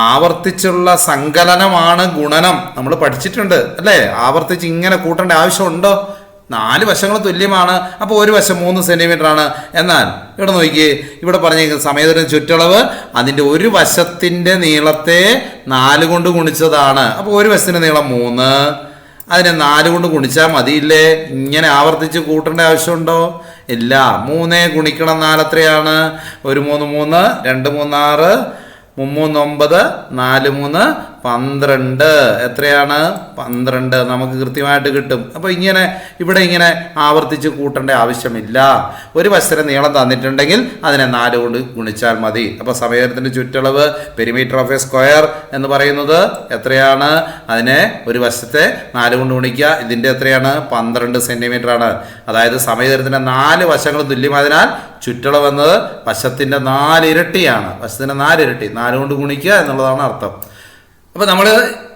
ആവർത്തിച്ചുള്ള സങ്കലനമാണ് ഗുണനം, നമ്മൾ പഠിച്ചിട്ടുണ്ട് അല്ലേ. ആവർത്തിച്ച് ഇങ്ങനെ കൂട്ടേണ്ട ആവശ്യമുണ്ടോ? 4 വശങ്ങൾ തുല്യമാണ്. അപ്പോൾ ഒരു വശം 3 സെൻറ്റിമീറ്റർ ആണ്. എന്നാൽ ഇവിടെ നോക്കിയേ, ഇവിടെ പറഞ്ഞിരിക്കുന്ന സമയതരം ചുറ്റളവ് അതിൻ്റെ ഒരു വശത്തിൻ്റെ നീളത്തെ 4 കൊണ്ട് ഗുണിച്ചതാണ്. അപ്പോൾ ഒരു വശത്തിൻ്റെ നീളം 3, അതിനെ 4 കൊണ്ട് ഗുണിച്ചാൽ മതിയില്ലേ? ഇങ്ങനെ ആവർത്തിച്ച് കൂട്ടേണ്ട ആവശ്യമുണ്ടോ? ഇല്ല. 3 ഗുണിക്കണം 4 എത്രയാണ്? 1 3 3 2 3 6 3 9 4 3 12. എത്രയാണ്? 12 നമുക്ക് കൃത്യമായിട്ട് കിട്ടും. അപ്പോൾ ഇവിടെ ഇങ്ങനെ ആവർത്തിച്ച് കൂട്ടേണ്ട ആവശ്യമില്ല. ഒരു വശത്തിന് നീളം തന്നിട്ടുണ്ടെങ്കിൽ അതിനെ 4 കൊണ്ട് ഗുണിച്ചാൽ മതി. അപ്പോൾ സമയതരത്തിൻ്റെ ചുറ്റളവ് പെരിമീറ്റർ ഓഫ് എ സ്ക്വയർ എന്ന് പറയുന്നത് എത്രയാണ്? അതിനെ ഒരു വശത്തെ 4 കൊണ്ട് ഗുണിക്കുക. ഇതിൻ്റെ എത്രയാണ്? 12 സെൻറ്റിമീറ്റർ ആണ്. അതായത് സമയതരത്തിൻ്റെ 4 വശങ്ങൾ തുല്യമായതിനാൽ ചുറ്റളവ് എന്നത് വശത്തിൻ്റെ 4 ഇരട്ടിയാണ്. വശത്തിൻ്റെ 4 ഇരട്ടി, 4 കൊണ്ട് ഗുണിക്കുക എന്നുള്ളതാണ് അർത്ഥം. അപ്പോൾ നമ്മൾ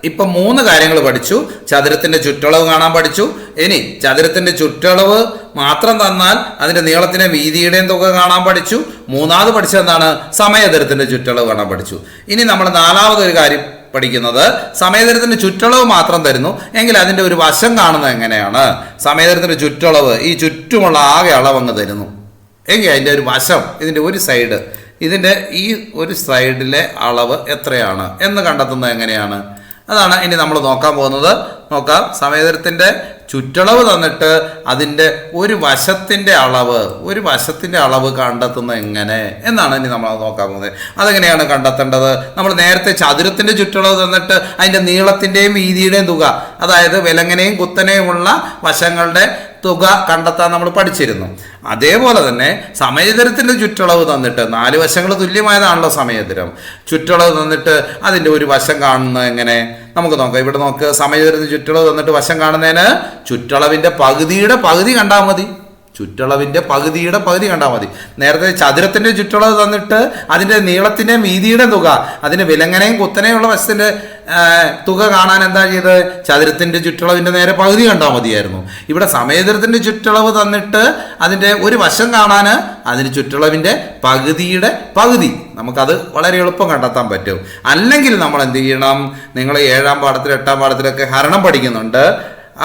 ഇപ്പം 3 കാര്യങ്ങൾ പഠിച്ചു. ചതുരത്തിൻ്റെ ചുറ്റളവ് കാണാൻ പഠിച്ചു. ഇനി ചതുരത്തിൻ്റെ ചുറ്റളവ് മാത്രം തന്നാൽ അതിൻ്റെ നീളത്തിൻ്റെ വീതിയുടെയും തുക കാണാൻ പഠിച്ചു. മൂന്നാമത് പഠിച്ചതെന്താണ്? സമയതരത്തിൻ്റെ ചുറ്റളവ് കാണാൻ പഠിച്ചു. ഇനി നമ്മൾ 4മതൊരു കാര്യം പഠിക്കുന്നത്, സമയതരത്തിൻ്റെ ചുറ്റളവ് മാത്രം തരുന്നു എങ്കിൽ അതിൻ്റെ ഒരു വശം കാണുന്നത് എങ്ങനെയാണ്? സമയതരത്തിൻ്റെ ചുറ്റളവ് ഈ ചുറ്റുമുള്ള ആകെ അളവങ്ങ് തരുന്നു എങ്കിൽ അതിൻ്റെ ഒരു വശം, ഇതിൻ്റെ ഒരു സൈഡ്, ഇതിൻ്റെ ഈ ഒരു സൈഡിലെ അളവ് എത്രയാണ് എന്ന് കണ്ടെത്തുന്നത് എങ്ങനെയാണ്? അതാണ് ഇനി നമ്മൾ നോക്കാൻ പോകുന്നത്. നോക്കാം, സമയതരത്തിൻ്റെ ചുറ്റളവ് തന്നിട്ട് അതിൻ്റെ ഒരു വശത്തിൻ്റെ അളവ് കണ്ടെത്തുന്നത് എങ്ങനെ എന്നാണ് ഇനി നമ്മൾ നോക്കാൻ പോകുന്നത്. അതെങ്ങനെയാണ് കണ്ടെത്തേണ്ടത്? നമ്മൾ നേരത്തെ ചതുരത്തിൻ്റെ ചുറ്റളവ് തന്നിട്ട് അതിൻ്റെ നീളത്തിൻ്റെയും വീതിയുടെയും തുക, അതായത് വിലങ്ങനെയും കുത്തനെയുമുള്ള വശങ്ങളുടെ തുക കണ്ടെത്താൻ നമ്മൾ പഠിച്ചിരുന്നു. അതേപോലെ തന്നെ സമയതരത്തിൻ്റെ ചുറ്റളവ് തന്നിട്ട് 4 വശങ്ങൾ തുല്യമായതാണല്ലോ സമയതരം. ചുറ്റളവ് തന്നിട്ട് അതിൻ്റെ ഒരു വശം കാണുന്നത് എങ്ങനെ നമുക്ക് നോക്കാം. ഇവിടെ നോക്ക്, സമയതരത്തിൻ്റെ ചുറ്റളവ് തന്നിട്ട് വശം കാണുന്നതിന് ചുറ്റളവിൻ്റെ പകുതിയുടെ പകുതി കണ്ടാൽ മതി. നേരത്തെ ചതുരത്തിൻ്റെ ചുറ്റളവ് തന്നിട്ട് അതിൻ്റെ നീളത്തിൻ്റെയും വീതിയുടെയും തുക, അതിൻ്റെ വിലങ്ങനെയും കുത്തനെയുള്ള വശത്തിൻ്റെ തുക കാണാൻ എന്താ ചെയ്തത്? ചതുരത്തിൻ്റെ ചുറ്റളവിൻ്റെ നേരെ പകുതി കണ്ടാൽ മതിയായിരുന്നു. ഇവിടെ സമയതരത്തിൻ്റെ ചുറ്റളവ് തന്നിട്ട് അതിൻ്റെ ഒരു വശം കാണാൻ അതിന് ചുറ്റളവിൻ്റെ പകുതിയുടെ പകുതി, നമുക്കത് വളരെ എളുപ്പം കണ്ടെത്താൻ പറ്റും. അല്ലെങ്കിൽ നമ്മൾ എന്ത് ചെയ്യണം? നിങ്ങൾ 7ാം പാഠത്തിൽ 8ാം പാഠത്തിലൊക്കെ ഹരണം പഠിക്കുന്നുണ്ട്.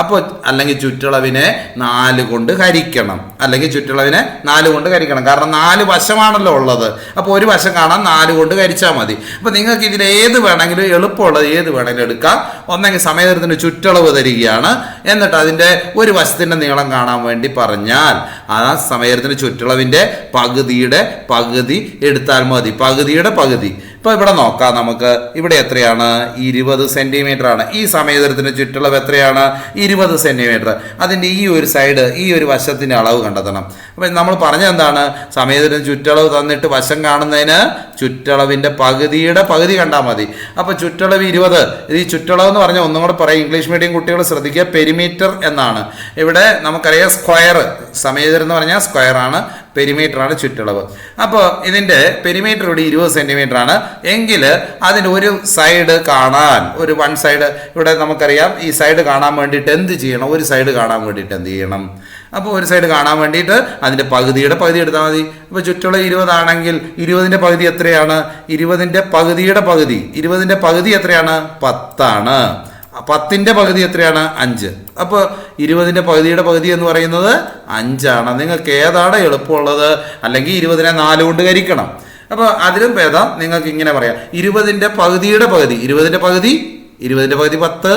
അപ്പോൾ അല്ലെങ്കിൽ ചുറ്റളവിനെ 4 കൊണ്ട് ഹരിക്കണം, കാരണം 4 വശമാണല്ലോ ഉള്ളത്. അപ്പോൾ ഒരു വശം കാണാൻ 4 കൊണ്ട് ഹരിച്ചാൽ മതി. അപ്പോൾ നിങ്ങൾക്ക് ഇതിൽ എളുപ്പമുള്ളത് ഏത് വേണമെങ്കിലും എടുക്കാം. ഒന്നെങ്കിൽ സമയതരത്തിന് ചുറ്റളവ് തരികയാണ്, എന്നിട്ട് അതിൻ്റെ ഒരു വശത്തിൻ്റെ നീളം കാണാൻ വേണ്ടി പറഞ്ഞാൽ ആ സമയതരത്തിന് ചുറ്റളവിൻ്റെ പകുതിയുടെ പകുതി എടുത്താൽ മതി, പകുതിയുടെ പകുതി. ഇപ്പോൾ ഇവിടെ നോക്കാം നമുക്ക്. ഇവിടെ എത്രയാണ്? 20 സെൻറ്റിമീറ്റർ ആണ്. ഈ സമയതരത്തിൻ്റെ ചുറ്റളവ് എത്രയാണ്? 20 സെൻറ്റിമീറ്റർ. അതിൻ്റെ ഈ ഒരു സൈഡ്, ഈ ഒരു വശത്തിൻ്റെ അളവ് കണ്ടെത്തണം. അപ്പം നമ്മൾ പറഞ്ഞെന്താണ്, സമയത്തിന് ചുറ്റളവ് തന്നിട്ട് വശം കാണുന്നതിന് ചുറ്റളവിൻ്റെ പകുതിയുടെ പകുതി കണ്ടാൽ മതി. അപ്പോൾ ചുറ്റളവ് 20. ഈ ചുറ്റളവ് എന്ന് പറഞ്ഞാൽ ഒന്നും കൂടെ പറയാം, ഇംഗ്ലീഷ് മീഡിയം കുട്ടികൾ ശ്രദ്ധിക്കുക, പെരിമീറ്റർ എന്നാണ്. ഇവിടെ നമുക്കറിയാം സ്ക്വയർ, സമയതരം എന്ന് പറഞ്ഞാൽ സ്ക്വയർ ആണ്, പെരിമീറ്റർ ആണ് ചുറ്റളവ്. അപ്പോൾ ഇതിൻ്റെ പെരിമീറ്റർ ഇവിടെ 20 സെൻറ്റിമീറ്റർ ആണ് എങ്കിൽ അതിൻ്റെ ഒരു സൈഡ് കാണാൻ, ഒരു വൺ സൈഡ് ഇവിടെ നമുക്കറിയാം, ഈ സൈഡ് കാണാൻ വേണ്ടിയിട്ട് എന്ത് ചെയ്യണം, ഒരു സൈഡ് കാണാൻ വേണ്ടിയിട്ട് എന്ത് ചെയ്യണം? അപ്പോൾ ഒരു സൈഡ് കാണാൻ വേണ്ടിയിട്ട് അതിൻ്റെ പകുതിയുടെ പകുതി എടുത്താൽ മതി. അപ്പോൾ ചുറ്റളവ് 20 ആണെങ്കിൽ 20ൻ്റെ പകുതി എത്രയാണ്? 20ൻ്റെ പകുതിയുടെ പകുതി, 20ൻ്റെ പകുതി എത്രയാണ്? 10 ആണ്. 10ൻ്റെ പകുതി എത്രയാണ്? 5. അപ്പോൾ 20ൻ്റെ പകുതിയുടെ പകുതി എന്ന് പറയുന്നത് 5 ആണ്. നിങ്ങൾക്ക് ഏതാണ് എളുപ്പമുള്ളത്? അല്ലെങ്കിൽ 20നെ 4 കൊണ്ട് ഹരിക്കണം. അപ്പോൾ അതിലും ഭേദം നിങ്ങൾക്ക് ഇങ്ങനെ പറയാം, 20ൻ്റെ പകുതിയുടെ പകുതി, 20ൻ്റെ പകുതി 10,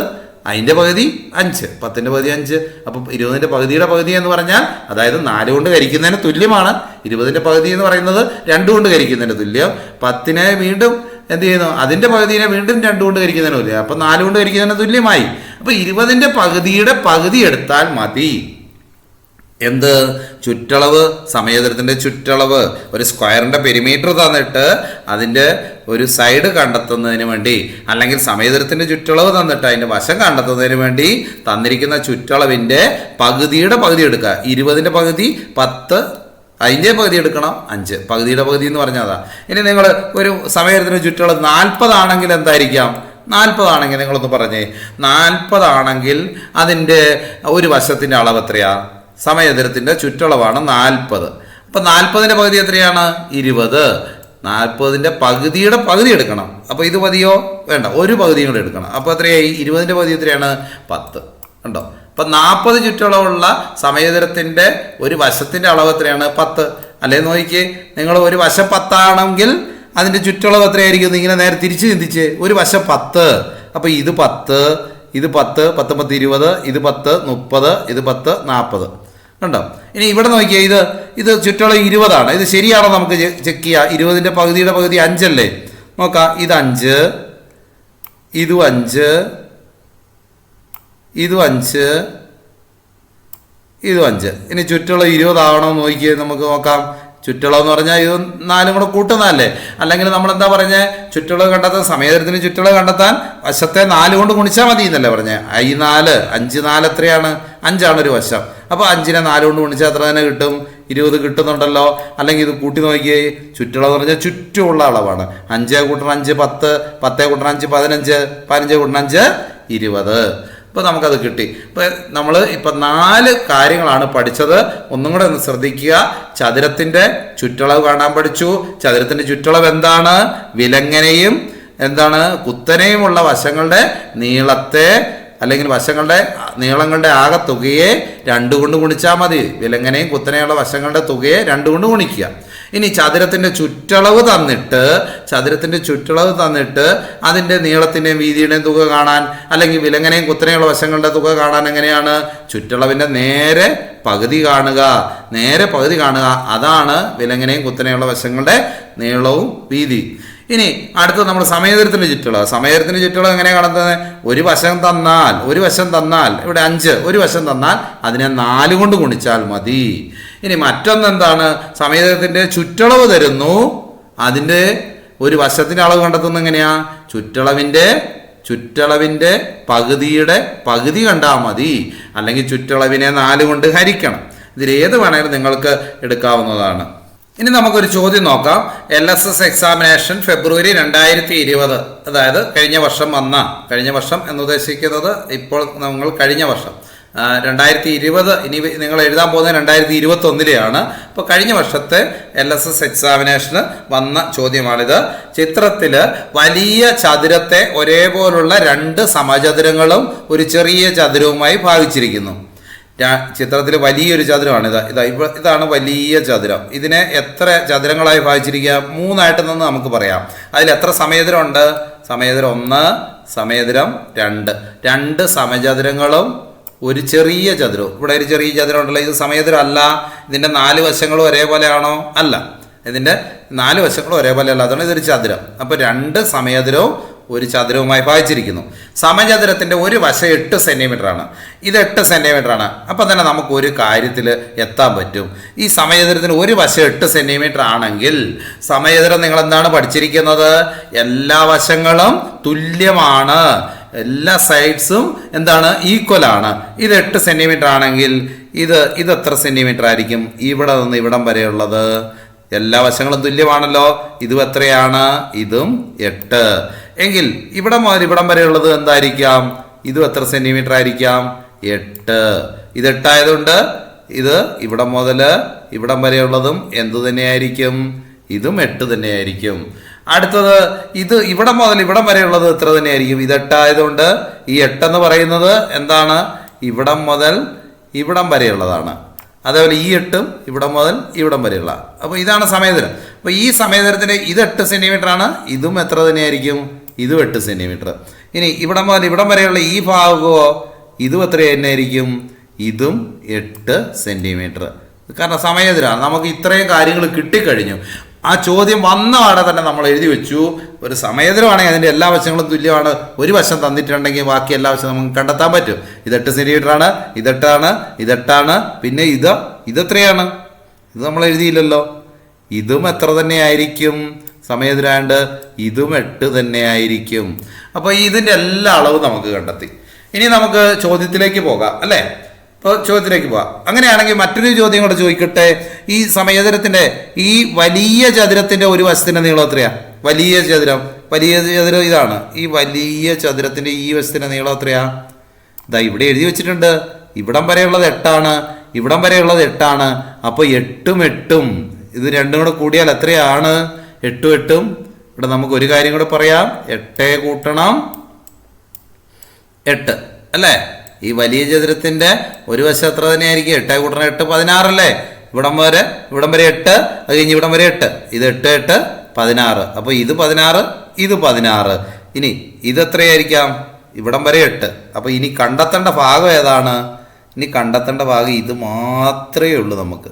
അതിൻ്റെ പകുതി 5, 10ൻ്റെ പകുതി 5. അപ്പം 20ൻ്റെ പകുതിയുടെ പകുതി എന്ന് പറഞ്ഞാൽ അതായത് 4 കൊണ്ട് ഹരിക്കുന്നതിന് തുല്യമാണ്. 20ൻ്റെ പകുതി എന്ന് പറയുന്നത് 2 കൊണ്ട് ഹരിക്കുന്നതിന് തുല്യം. 10നെ വീണ്ടും എന്ത് ചെയ്യുന്നു, അതിൻ്റെ പകുതിനെ വീണ്ടും 2 കൊണ്ട് ഹരിക്കുന്നതിന് തുല്യം. അപ്പം 4 കൊണ്ട് ഹരിക്കുന്നതിന് തുല്യമായി. അപ്പോൾ 20ൻ്റെ പകുതിയുടെ പകുതി എടുത്താൽ മതി. എന്ത്? ചുറ്റളവ്, സമയതരത്തിൻ്റെ ചുറ്റളവ്. ഒരു സ്ക്വയറിൻ്റെ പെരിമീറ്റർ തന്നിട്ട് അതിൻ്റെ ഒരു സൈഡ് കണ്ടെത്തുന്നതിന് വേണ്ടി, അല്ലെങ്കിൽ സമയതരത്തിൻ്റെ ചുറ്റളവ് തന്നിട്ട് അതിൻ്റെ വശം കണ്ടെത്തുന്നതിന് വേണ്ടി തന്നിരിക്കുന്ന ചുറ്റളവിൻ്റെ പകുതിയുടെ പകുതി എടുക്കുക. 20ൻ്റെ പകുതി 10, അതിൻ്റെ പകുതി എടുക്കണം 5. പകുതിയുടെ പകുതി എന്ന് പറഞ്ഞാൽ അതാ. ഇനി നിങ്ങൾ ഒരു സമയത്തിന് ചുറ്റളവ് 40 ആണെങ്കിൽ എന്തായിരിക്കാം? 40 ആണെങ്കിൽ നിങ്ങളൊന്ന് പറഞ്ഞേ, 40 ആണെങ്കിൽ അതിൻ്റെ ഒരു വശത്തിൻ്റെ അളവ് എത്രയാ? സമയതരത്തിൻ്റെ ചുറ്റളവാണ് 40. അപ്പം 40ൻ്റെ പകുതി എത്രയാണ്? 20. 40ൻ്റെ പകുതിയുടെ പകുതി എടുക്കണം. അപ്പോൾ ഇത് മതിയോ? വേണ്ട, ഒരു പകുതിയും കൂടെ എടുക്കണം. അപ്പോൾ എത്രയായി? 20ൻ്റെ പകുതി എത്രയാണ്? 10. ഉണ്ടോ? അപ്പം 40 ചുറ്റളവുള്ള സമയതരത്തിൻ്റെ ഒരു വശത്തിൻ്റെ അളവ് എത്രയാണ്? 10. അല്ലേ നോക്കിയേ, നിങ്ങൾ ഒരു വശം 10 ആണെങ്കിൽ അതിൻ്റെ ചുറ്റളവ് എത്രയായിരിക്കും? ഇങ്ങനെ നേരെ തിരിച്ച് ചിന്തിച്ച്, ഒരു വശം 10. അപ്പോൾ ഇത് 10, ഇത് 10, 10 10 20, ഇത് 10 30, ഇത് 10 40. കണ്ടോ? ഇനി ഇവിടെ നോക്കിയേ, ഇത് ചുറ്റളവ് 20 ആണ്. ഇത് ശരിയാണോ? നമുക്ക് ചെക്ക് ചെയ്യാം. 20ൻ്റെ പകുതിയുടെ പകുതി 5 അല്ലേ? നോക്കാം, ഇത് 5, ഇതും 5, ഇതും 5, ഇതും 5. ഇനി ചുറ്റളവ് 20 ആവണോ എന്ന് നോക്കിയേ, നമുക്ക് നോക്കാം. ചുറ്റളവ് എന്ന് പറഞ്ഞാൽ ഇത് 4 കൂടെ കൂട്ടുന്നതല്ലേ? അല്ലെങ്കിൽ നമ്മളെന്താ പറഞ്ഞത്? ചുറ്റളവ് കണ്ടെത്താൻ, സമയതരത്തിന് ചുറ്റളവ് കണ്ടെത്താൻ വശത്തെ 4 കൊണ്ട് ഗുണിച്ചാൽ മതി എന്നല്ലേ പറഞ്ഞത്? 4, 5 4 എത്രയാണ്? 5 ആണ് ഒരു വശം. അപ്പോൾ 5നെ 4 കൊണ്ട് ഗുണിച്ചാൽ എത്ര തന്നെ കിട്ടും? 20 കിട്ടുന്നുണ്ടല്ലോ. അല്ലെങ്കിൽ ഇത് കൂട്ടി നോക്കിയേ, ചുറ്റളവ് എന്ന് പറഞ്ഞാൽ ചുറ്റുമുള്ള അളവാണ്. 5 കൂട്ടണം 5 10, 10 കൂട്ടണം 5 15, 15 കൂട്ടണം 5 20. ഇപ്പോൾ നമുക്കത് കിട്ടി. ഇപ്പോൾ നമ്മൾ ഇപ്പം 4 കാര്യങ്ങളാണ് പഠിച്ചത്. ഒന്നും കൂടെ ഒന്ന് ശ്രദ്ധിക്കുക. ചതുരത്തിൻ്റെ ചുറ്റളവ് കാണാൻ പഠിച്ചു. ചതുരത്തിൻ്റെ ചുറ്റളവ് എന്താണ്? വിലങ്ങനെയും എന്താണ് കുത്തനെയുമുള്ള വശങ്ങളുടെ നീളത്തെ, അല്ലെങ്കിൽ വശങ്ങളുടെ നീളങ്ങളുടെ ആകെ തുകയെ 2 കൊണ്ട് ഗുണിച്ചാൽ മതി. വിലങ്ങനെയും കുത്തനെയുള്ള വശങ്ങളുടെ തുകയെ 2 കൊണ്ട് ഗുണിക്കുക. ഇനി ചതുരത്തിൻ്റെ ചുറ്റളവ് തന്നിട്ട് അതിൻ്റെ നീളത്തിൻ്റെയും വീതിയുടെയും തുക കാണാൻ, അല്ലെങ്കിൽ വിലങ്ങനെയും കുത്തനെയുള്ള വശങ്ങളുടെ തുക കാണാൻ എങ്ങനെയാണ്? ചുറ്റളവിൻ്റെ നേരെ പകുതി കാണുക. അതാണ് വിലങ്ങനെയും കുത്തനെയുള്ള വശങ്ങളുടെ നീളവും വീതി. ഇനി അടുത്ത് നമ്മൾ സമയതരത്തിൻ്റെ ചുറ്റളവ് എങ്ങനെ കണ്ടെത്തുന്നത്? ഒരു വശം തന്നാൽ ഇവിടെ 5, ഒരു വശം തന്നാൽ അതിനെ 4 കൊണ്ട് ഗുണിച്ചാൽ മതി. ഇനി മറ്റൊന്നെന്താണ്? സമയതരത്തിൻ്റെ ചുറ്റളവ് തരുന്നു, അതിൻ്റെ ഒരു വശത്തിൻ്റെ അളവ് കണ്ടെത്തുന്നത് എങ്ങനെയാ? ചുറ്റളവിൻ്റെ പകുതിയുടെ പകുതി കണ്ടാൽ മതി. അല്ലെങ്കിൽ ചുറ്റളവിനെ 4 കൊണ്ട് ഹരിക്കണം. ഇതിലേത് വേണമെങ്കിലും നിങ്ങൾക്ക് എടുക്കാവുന്നതാണ്. ഇനി നമുക്കൊരു ചോദ്യം നോക്കാം. LSS എക്സാമിനേഷൻ ഫെബ്രുവരി 2020, അതായത് കഴിഞ്ഞ വർഷം എന്ന് ഉദ്ദേശിക്കുന്നത് ഇപ്പോൾ നമ്മൾ കഴിഞ്ഞ വർഷം 2020, ഇനി നിങ്ങൾ എഴുതാൻ പോകുന്നത് 2021-ലെയാണ്. അപ്പോൾ കഴിഞ്ഞ വർഷത്തെ LSS എക്സാമിനേഷന് വന്ന ചോദ്യമാണിത്. ചിത്രത്തിൽ വലിയ ചതുരത്തെ ഒരേപോലുള്ള 2 സമചതുരങ്ങളും ഒരു ചെറിയ ചതുരവുമായി ഭാഗിച്ചിരിക്കുന്നു. ചിത്രത്തിൽ വലിയൊരു ചതുരമാണ് ഇതാണ് വലിയ ചതുരം. ഇതിനെ എത്ര ചതുരങ്ങളായി ഭാഗിച്ചിരിക്കുക? 3 ആയിട്ട് നിന്ന് നമുക്ക് പറയാം. അതിൽ എത്ര സമചതുരമുണ്ട്? സമചതുരം 1, സമചതുരം 2 സമചതുരങ്ങളും ഒരു ചെറിയ ചതുരവും. ഇവിടെ ഒരു ചെറിയ ചതുരം ഉണ്ടല്ലോ, ഇത് സമചതുരം അല്ല. ഇതിൻ്റെ 4 വശങ്ങളും ഒരേപോലെയാണോ? അല്ല, ഇതിൻ്റെ 4 വശങ്ങളും ഒരേപോലെ അല്ല, അതുകൊണ്ട് ഇതൊരു ചതുരം. അപ്പോൾ 2 സമചതുരവും ഒരു ചതുരവുമായി ഭാഗിച്ചിരിക്കുന്നു. സമചതുരത്തിൻ്റെ ഒരു വശം 8 സെൻറ്റിമീറ്റർ ആണ്. ഇത് 8 സെൻറ്റിമീറ്റർ ആണ്. അപ്പം തന്നെ നമുക്ക് ഒരു കാര്യത്തിൽ എത്താൻ പറ്റും. ഈ സമചതുരത്തിന് ഒരു വശം 8 സെൻറ്റിമീറ്റർ ആണെങ്കിൽ സമചതുരം നിങ്ങൾ എന്താണ് പഠിച്ചിരിക്കുന്നത്? എല്ലാ വശങ്ങളും തുല്യമാണ്, എല്ലാ സൈഡ്സും എന്താണ് ഈക്വൽ ആണ്. ഇത് 8 സെൻറ്റിമീറ്റർ ആണെങ്കിൽ ഇത് എത്ര സെൻറ്റിമീറ്റർ ആയിരിക്കും? ഇവിടെ നിന്ന് ഇവിടം വരെയുള്ളത് എല്ലാ വശങ്ങളും തുല്യമാണല്ലോ. ഇതും എത്രയാണ്? ഇതും 8 എങ്കിൽ ഇവിടെ മുതൽ ഇവിടം വരെയുള്ളത് എന്തായിരിക്കാം? ഇതും എത്ര സെൻറ്റിമീറ്റർ ആയിരിക്കാം? 8. ഇത് 8 ആയതുകൊണ്ട് ഇത് ഇവിടെ മുതൽ ഇവിടം വരെയുള്ളതും എന്തു തന്നെയായിരിക്കും? ഇതും 8 തന്നെയായിരിക്കും. അടുത്തത് ഇത് ഇവിടെ മുതൽ ഇവിടം വരെയുള്ളത് എത്ര തന്നെയായിരിക്കും? ഇത് 8 ആയതുകൊണ്ട് ഈ 8 എന്ന് പറയുന്നത് എന്താണ്? ഇവിടം മുതൽ ഇവിടം വരെയുള്ളതാണ്. അതേപോലെ ഈ 8 ഇവിടം മുതൽ ഇവിടം വരെയുള്ള. അപ്പോൾ ഇതാണ് സമചതുരം. അപ്പോൾ ഈ സമചതുരത്തിൻ്റെ ഇത് 8 സെൻറ്റിമീറ്റർ ആണ്. ഇതും എത്ര തന്നെയായിരിക്കും? ഇതും 8 സെൻറ്റിമീറ്റർ. ഇനി ഇവിടം മുതൽ ഇവിടം വരെയുള്ള ഈ ഭാഗമോ ഇതും എത്ര തന്നെയായിരിക്കും? ഇതും 8 സെൻറ്റിമീറ്റർ. കാരണം സമചതുരമാണ്. നമുക്ക് ഇത്രയും കാര്യങ്ങൾ കിട്ടിക്കഴിഞ്ഞു. ആ ചോദ്യം വന്ന പാടെ തന്നെ നമ്മൾ എഴുതി വെച്ചു. ഒരു സമചതുരമാണെങ്കിൽ അതിൻ്റെ എല്ലാ വശങ്ങളും തുല്യമാണ്. ഒരു വശം തന്നിട്ടുണ്ടെങ്കിൽ ബാക്കി എല്ലാ വശവും നമുക്ക് കണ്ടെത്താൻ പറ്റും. ഇത് 8 സെൻറ്റിമീറ്റർ ആണ്, ഇത് 8 ആണ്, ഇത് 8 ആണ്. പിന്നെ ഇതെത്രയാണ്? ഇത് നമ്മൾ എഴുതിയില്ലല്ലോ. ഇതും എത്ര തന്നെയായിരിക്കും? സമചതുരാണ്ട് ഇതും 8 തന്നെയായിരിക്കും. അപ്പോൾ ഇതിൻ്റെ എല്ലാ അളവും നമുക്ക് കണ്ടെത്തി. ഇനി നമുക്ക് ചോദ്യത്തിലേക്ക് പോകാം അല്ലേ? അപ്പോൾ ചോദ്യത്തിലേക്ക് പോവാം. അങ്ങനെയാണെങ്കിൽ മറ്റൊരു ചോദ്യം കൂടെ ചോദിക്കട്ടെ. ഈ സമചതുരത്തിൻ്റെ ഈ വലിയ ചതുരത്തിൻ്റെ ഒരു വശത്തിൻ്റെ നീളം എത്രയാണ്? വലിയ ചതുരം ഇതാണ്. ഈ വലിയ ചതുരത്തിൻ്റെ ഈ വശത്തിൻ്റെ നീളം എത്രയാണ്? ഇതാ ഇവിടെ എഴുതി വെച്ചിട്ടുണ്ട്. ഇവിടം വരെയുള്ളത് 8 ആണ്, ഇവിടം വരെയുള്ളത് 8 ആണ്. അപ്പോൾ 8ഉം 8ഉം ഇത് രണ്ടും കൂടെ കൂടിയാൽ എത്രയാണ്? 8ഉം 8ഉം. ഇവിടെ നമുക്ക് ഒരു കാര്യം കൂടെ പറയാം. 8 കൂട്ടണം 8 അല്ലേ? ഈ വലിയ ചതുരത്തിൻ്റെ ഒരു വശം എത്ര തന്നെയായിരിക്കും? 8 കൂട്ടണം 8 16 അല്ലേ? ഇവിടം വരെ 8, അത് കഴിഞ്ഞ് ഇവിടം വരെ 8. ഇത് 8 8 16. അപ്പോൾ ഇത് 16, ഇത് 16. ഇനി ഇതെത്രയായിരിക്കാം? ഇവിടം വരെ 8. അപ്പോൾ ഇനി കണ്ടെത്തേണ്ട ഭാഗം ഏതാണ്? ഇനി കണ്ടെത്തേണ്ട ഭാഗം ഇത് മാത്രമേ ഉള്ളൂ. നമുക്ക്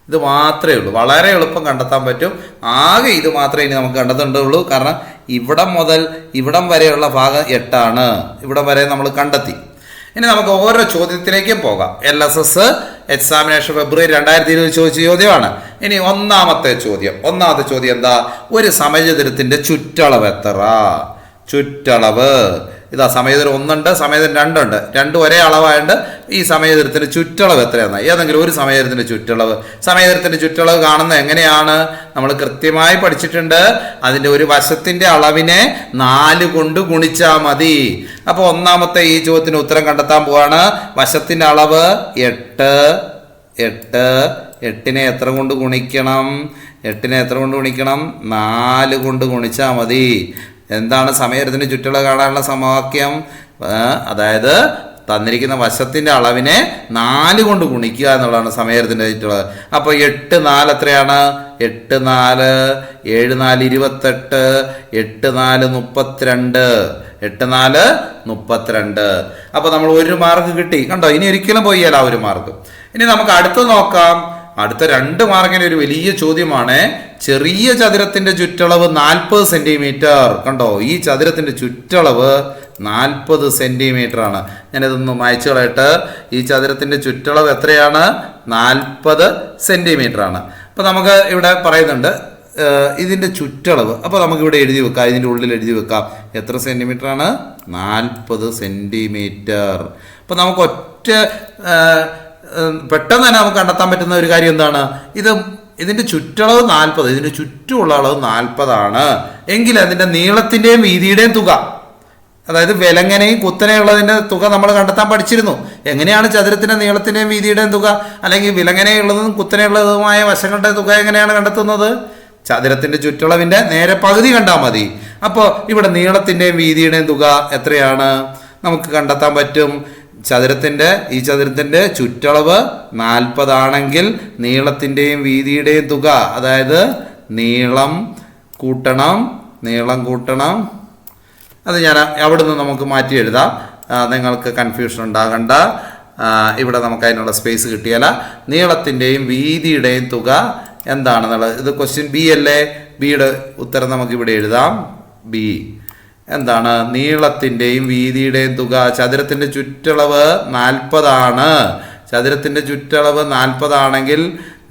ഇത് മാത്രമേ ഉള്ളൂ. വളരെ എളുപ്പം കണ്ടെത്താൻ പറ്റും. ആകെ ഇത് മാത്രമേ ഇനി നമുക്ക് കണ്ടെത്തേണ്ടതുള്ളൂ. കാരണം ഇവിടം മുതൽ ഇവിടം വരെയുള്ള ഭാഗം 8 ആണ്. ഇവിടം വരെ നമ്മൾ കണ്ടെത്തി. ഇനി നമുക്ക് ഓരോ ചോദ്യത്തിലേക്കും പോകാം. LSS എക്സാമിനേഷൻ ഫെബ്രുവരി 2020 ചോദിച്ച ചോദ്യമാണ്. ഇനി ഒന്നാമത്തെ ചോദ്യം എന്താ? ഒരു സമചതുരത്തിൻ്റെ ചുറ്റളവ് എത്ര? ചുറ്റളവ് ഇതാ. സമചതുരം 1 ഉണ്ട്, സമചതുരം 2 ഉണ്ട്. രണ്ടും ഒരേ അളവായതുകൊണ്ട് ഈ സമചതുരത്തിൻ്റെ ചുറ്റളവ് എത്രയാണ്? ഏതെങ്കിലും ഒരു സമചതുരത്തിൻ്റെ ചുറ്റളവ് കാണുന്നത് എങ്ങനെയാണ്? നമ്മൾ കൃത്യമായി പഠിച്ചിട്ടുണ്ട്. അതിൻ്റെ ഒരു വശത്തിൻ്റെ അളവിനെ 4 കൊണ്ട് ഗുണിച്ചാൽ മതി. അപ്പോൾ ഒന്നാമത്തെ ഈ ചോദ്യത്തിന് ഉത്തരം കണ്ടെത്താൻ പോവാണ്. വശത്തിൻ്റെ അളവ് 8. 8നെ എത്ര കൊണ്ട് ഗുണിക്കണം? 4 കൊണ്ട് ഗുണിച്ചാൽ മതി. എന്താണ് സമചതുരത്തിൻ്റെ ചുറ്റളവ് കാണാനുള്ള സമവാക്യം? അതായത് തന്നിരിക്കുന്ന വശത്തിൻ്റെ അളവിനെ 4 കൊണ്ട് ഗുണിക്കുക എന്നുള്ളതാണ് സമചതുരത്തിൻ്റെ ചുറ്റളവ്. അപ്പോൾ 8 4 എത്രയാണ്? 8 4 7 4 28, 8 4 32, 8 4 32. അപ്പോൾ നമ്മൾ 1 മാർക്ക് കിട്ടി. കണ്ടോ? ഇനി ഒരിക്കലും പോയാൽ ആ 1 മാർക്ക്. ഇനി നമുക്ക് അടുത്ത് നോക്കാം. അടുത്ത 2 മാർക്കിന് ഒരു വലിയ ചോദ്യമാണ്. ചെറിയ ചതുരത്തിൻ്റെ ചുറ്റളവ് 40 സെൻറ്റിമീറ്റർ. കണ്ടോ? ഈ ചതുരത്തിൻ്റെ ചുറ്റളവ് 40 സെൻറ്റിമീറ്റർ ആണ്. ഞാനിതൊന്ന് മായ്ച്ചു കളയട്ടെ. ഈ ചതുരത്തിൻ്റെ ചുറ്റളവ് എത്രയാണ്? 40 സെൻറ്റിമീറ്റർ ആണ്. അപ്പോൾ നമുക്ക് ഇവിടെ പറയുന്നുണ്ട് ഇതിൻ്റെ ചുറ്റളവ്. അപ്പോൾ നമുക്കിവിടെ എഴുതി വെക്കാം. ഇതിൻ്റെ ഉള്ളിൽ എഴുതി വെക്കാം. എത്ര സെൻറ്റിമീറ്റർ ആണ്? 40 സെൻറ്റിമീറ്റർ. അപ്പോൾ നമുക്ക് പെട്ടെന്ന് തന്നെ നമുക്ക് കണ്ടെത്താൻ പറ്റുന്ന ഒരു കാര്യം എന്താണ്? ഇതിൻ്റെ ചുറ്റളവ് 40, ഇതിൻ്റെ ചുറ്റുമുള്ള അളവ് 40 ആണ്. എങ്കിൽ അതിൻ്റെ നീളത്തിൻ്റെയും വീതിയുടെയും തുക, അതായത് വിലങ്ങനെയും കുത്തനെയുള്ളതിൻ്റെ തുക നമ്മൾ കണ്ടെത്താൻ പഠിച്ചിരുന്നു. എങ്ങനെയാണ് ചതുരത്തിൻ്റെ നീളത്തിൻ്റെയും വീതിയുടെയും തുക, അല്ലെങ്കിൽ വിലങ്ങനെയുള്ളതും കുത്തനെയുള്ളതുമായ വശങ്ങളുടെ തുക എങ്ങനെയാണ് കണ്ടെത്തുന്നത്? ചതുരത്തിൻ്റെ ചുറ്റളവിൻ്റെ നേരെ പകുതി കണ്ടാൽ മതി. അപ്പോൾ ഇവിടെ നീളത്തിൻ്റെയും വീതിയുടെയും തുക എത്രയാണ് നമുക്ക് കണ്ടെത്താൻ പറ്റും? ഈ ചതുരത്തിൻ്റെ ചുറ്റളവ് 40 ആണെങ്കിൽ നീളത്തിൻ്റെയും വീതിയുടെയും തുക, അതായത് നീളം കൂട്ടണം അത് ഞാൻ അവിടുന്ന് നമുക്ക് മാറ്റി എഴുതാം. നിങ്ങൾക്ക് കൺഫ്യൂഷൻ ഉണ്ടാകണ്ട. ഇവിടെ നമുക്ക് അതിനുള്ള സ്പേസ് കിട്ടിയാല. നീളത്തിൻ്റെയും വീതിയുടെയും തുക എന്താണെന്നുള്ളത് ഇത് ക്വസ്റ്റ്യൻ ബി അല്ലേ? ബിയുടെ ഉത്തരം നമുക്കിവിടെ എഴുതാം. ബി എന്താണ് നീളത്തിൻ്റെയും വീതിയുടെയും തുക. ചതുരത്തിൻ്റെ ചുറ്റളവ് 40 ചതുരത്തിൻ്റെ ചുറ്റളവ് 40 ആണെങ്കിൽ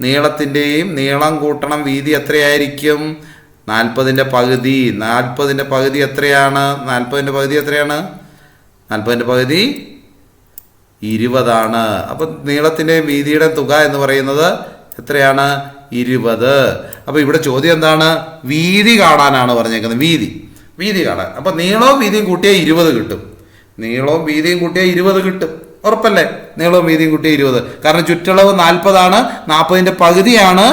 നീളത്തിൻ്റെയും നീളം കൂട്ടണം വീതി എത്രയായിരിക്കും? 40ൻ്റെ പകുതി. 40ൻ്റെ പകുതി എത്രയാണ്? 40ൻ്റെ പകുതി എത്രയാണ്? 40ൻ്റെ പകുതി 20. അപ്പം നീളത്തിൻ്റെയും വീതിയുടെ തുക എന്ന് പറയുന്നത് എത്രയാണ്? 20. അപ്പോൾ ഇവിടെ ചോദ്യം എന്താണ്? വീതി കാണാനാണ് പറഞ്ഞേക്കുന്നത്. വീതി കാണാൻ. അപ്പം നീളവും വീതിയും കൂട്ടിയാൽ 20 കിട്ടും. നീളവും വീതിയും കൂട്ടിയാൽ 20 കിട്ടും. ഉറപ്പല്ലേ? നീളവും വീതിയും കൂട്ടിയാൽ 20. കാരണം ചുറ്റളവ് 40. 40ൻ്റെ പകുതിയാണ്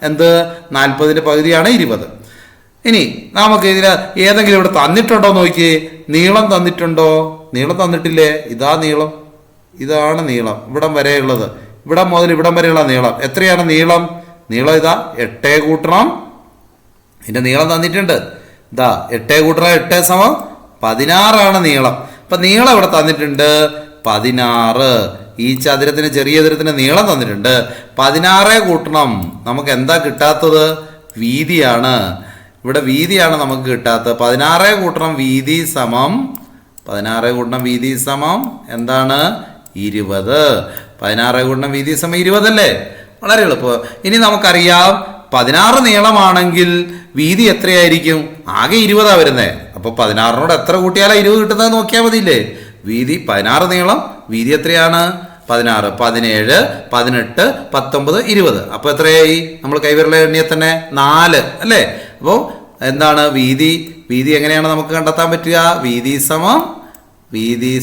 എന്ത്? 40ൻ്റെ പകുതിയാണ് 20. ഇനി നമുക്ക് ഇതിൽ ഏതെങ്കിലും ഇവിടെ തന്നിട്ടുണ്ടോ നോക്കിയേ. നീളം തന്നിട്ടുണ്ടോ? നീളം തന്നിട്ടില്ലേ? ഇതാ നീളം. ഇതാണ് നീളം. ഇവിടം വരെയുള്ളത്. ഇവിടം മുതൽ ഇവിടം വരെയുള്ള നീളം എത്രയാണ്? നീളം ഇതാ 8 കൂട്ടണം. ഇതിൻ്റെ നീളം തന്നിട്ടുണ്ട്. ഇതാ 8 കൂട്ടണം 8 സമം 16 നീളം. അപ്പം നീളം ഇവിടെ തന്നിട്ടുണ്ട് 16. ഈ ചതുരത്തിന് ചെറിയ ചതുരത്തിന് നീളം തന്നിട്ടുണ്ട് 16 കൂട്ടണം. നമുക്ക് എന്താ കിട്ടാത്തത്? വീതിയാണ്. ഇവിടെ വീതിയാണ് നമുക്ക് കിട്ടാത്തത്. 16 കൂട്ടണം വീതി സമം 16 കൂട്ടണം വീതി സമം എന്താണ്? 20. 16 കൂട്ടണം വീതി സമം 20 അല്ലേ? വളരെ എളുപ്പം. ഇനി നമുക്കറിയാം 16 നീളമാണെങ്കിൽ വീതി എത്രയായിരിക്കും? ആകെ 20 വരുന്നത്. അപ്പോൾ 16നോട് എത്ര കൂട്ടിയാലാ 20 കിട്ടുന്നത് നോക്കിയാൽ മതിയില്ലേ? വീതി 16 നീളം, വീതി എത്രയാണ്? 16, 17, 18, 19, 20. അപ്പോൾ എത്രയായി? നമ്മൾ കൈവിരൽ എണ്ണിയാൽ തന്നെ 4 അല്ലേ? അപ്പോൾ എന്താണ് വീതി എങ്ങനെയാണ് നമുക്ക് കണ്ടെത്താൻ പറ്റുക? വീതി സമം 16.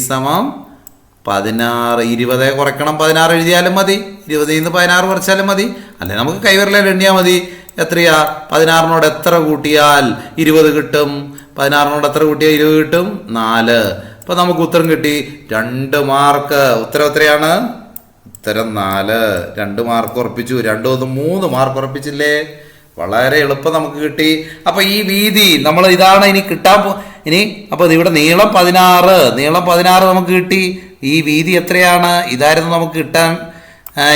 20 കുറയ്ക്കണം 16 എഴുതിയാലും മതി. 20ൽ നിന്ന് 16 കുറച്ചാലും മതി. അല്ലെ നമുക്ക് കൈവിരലിൽ എണ്ണിയാൽ മതി. എത്രയാ? 16നോട് എത്ര കൂട്ടിയാൽ 20 കിട്ടും? 16നോട് എത്ര കൂട്ടിയാൽ 20 കിട്ടും? 4. അപ്പോൾ നമുക്ക് ഉത്തരം കിട്ടി. 2 മാർക്ക്. ഉത്തരം എത്രയാണ്? ഉത്തരം 4. 2 മാർക്ക് ഉറപ്പിച്ചു. 2 1 3 മാർക്ക് ഉറപ്പിച്ചില്ലേ? വളരെ എളുപ്പം നമുക്ക് കിട്ടി. അപ്പോൾ ഈ വീതി നമ്മൾ ഇതാണ് ഇനി കിട്ടാൻ ഇനി. അപ്പോൾ ഇവിടെ നീളം 16 നമുക്ക് കിട്ടി. ഈ വീതി എത്രയാണ്? ഇതായിരുന്നു നമുക്ക് കിട്ടാൻ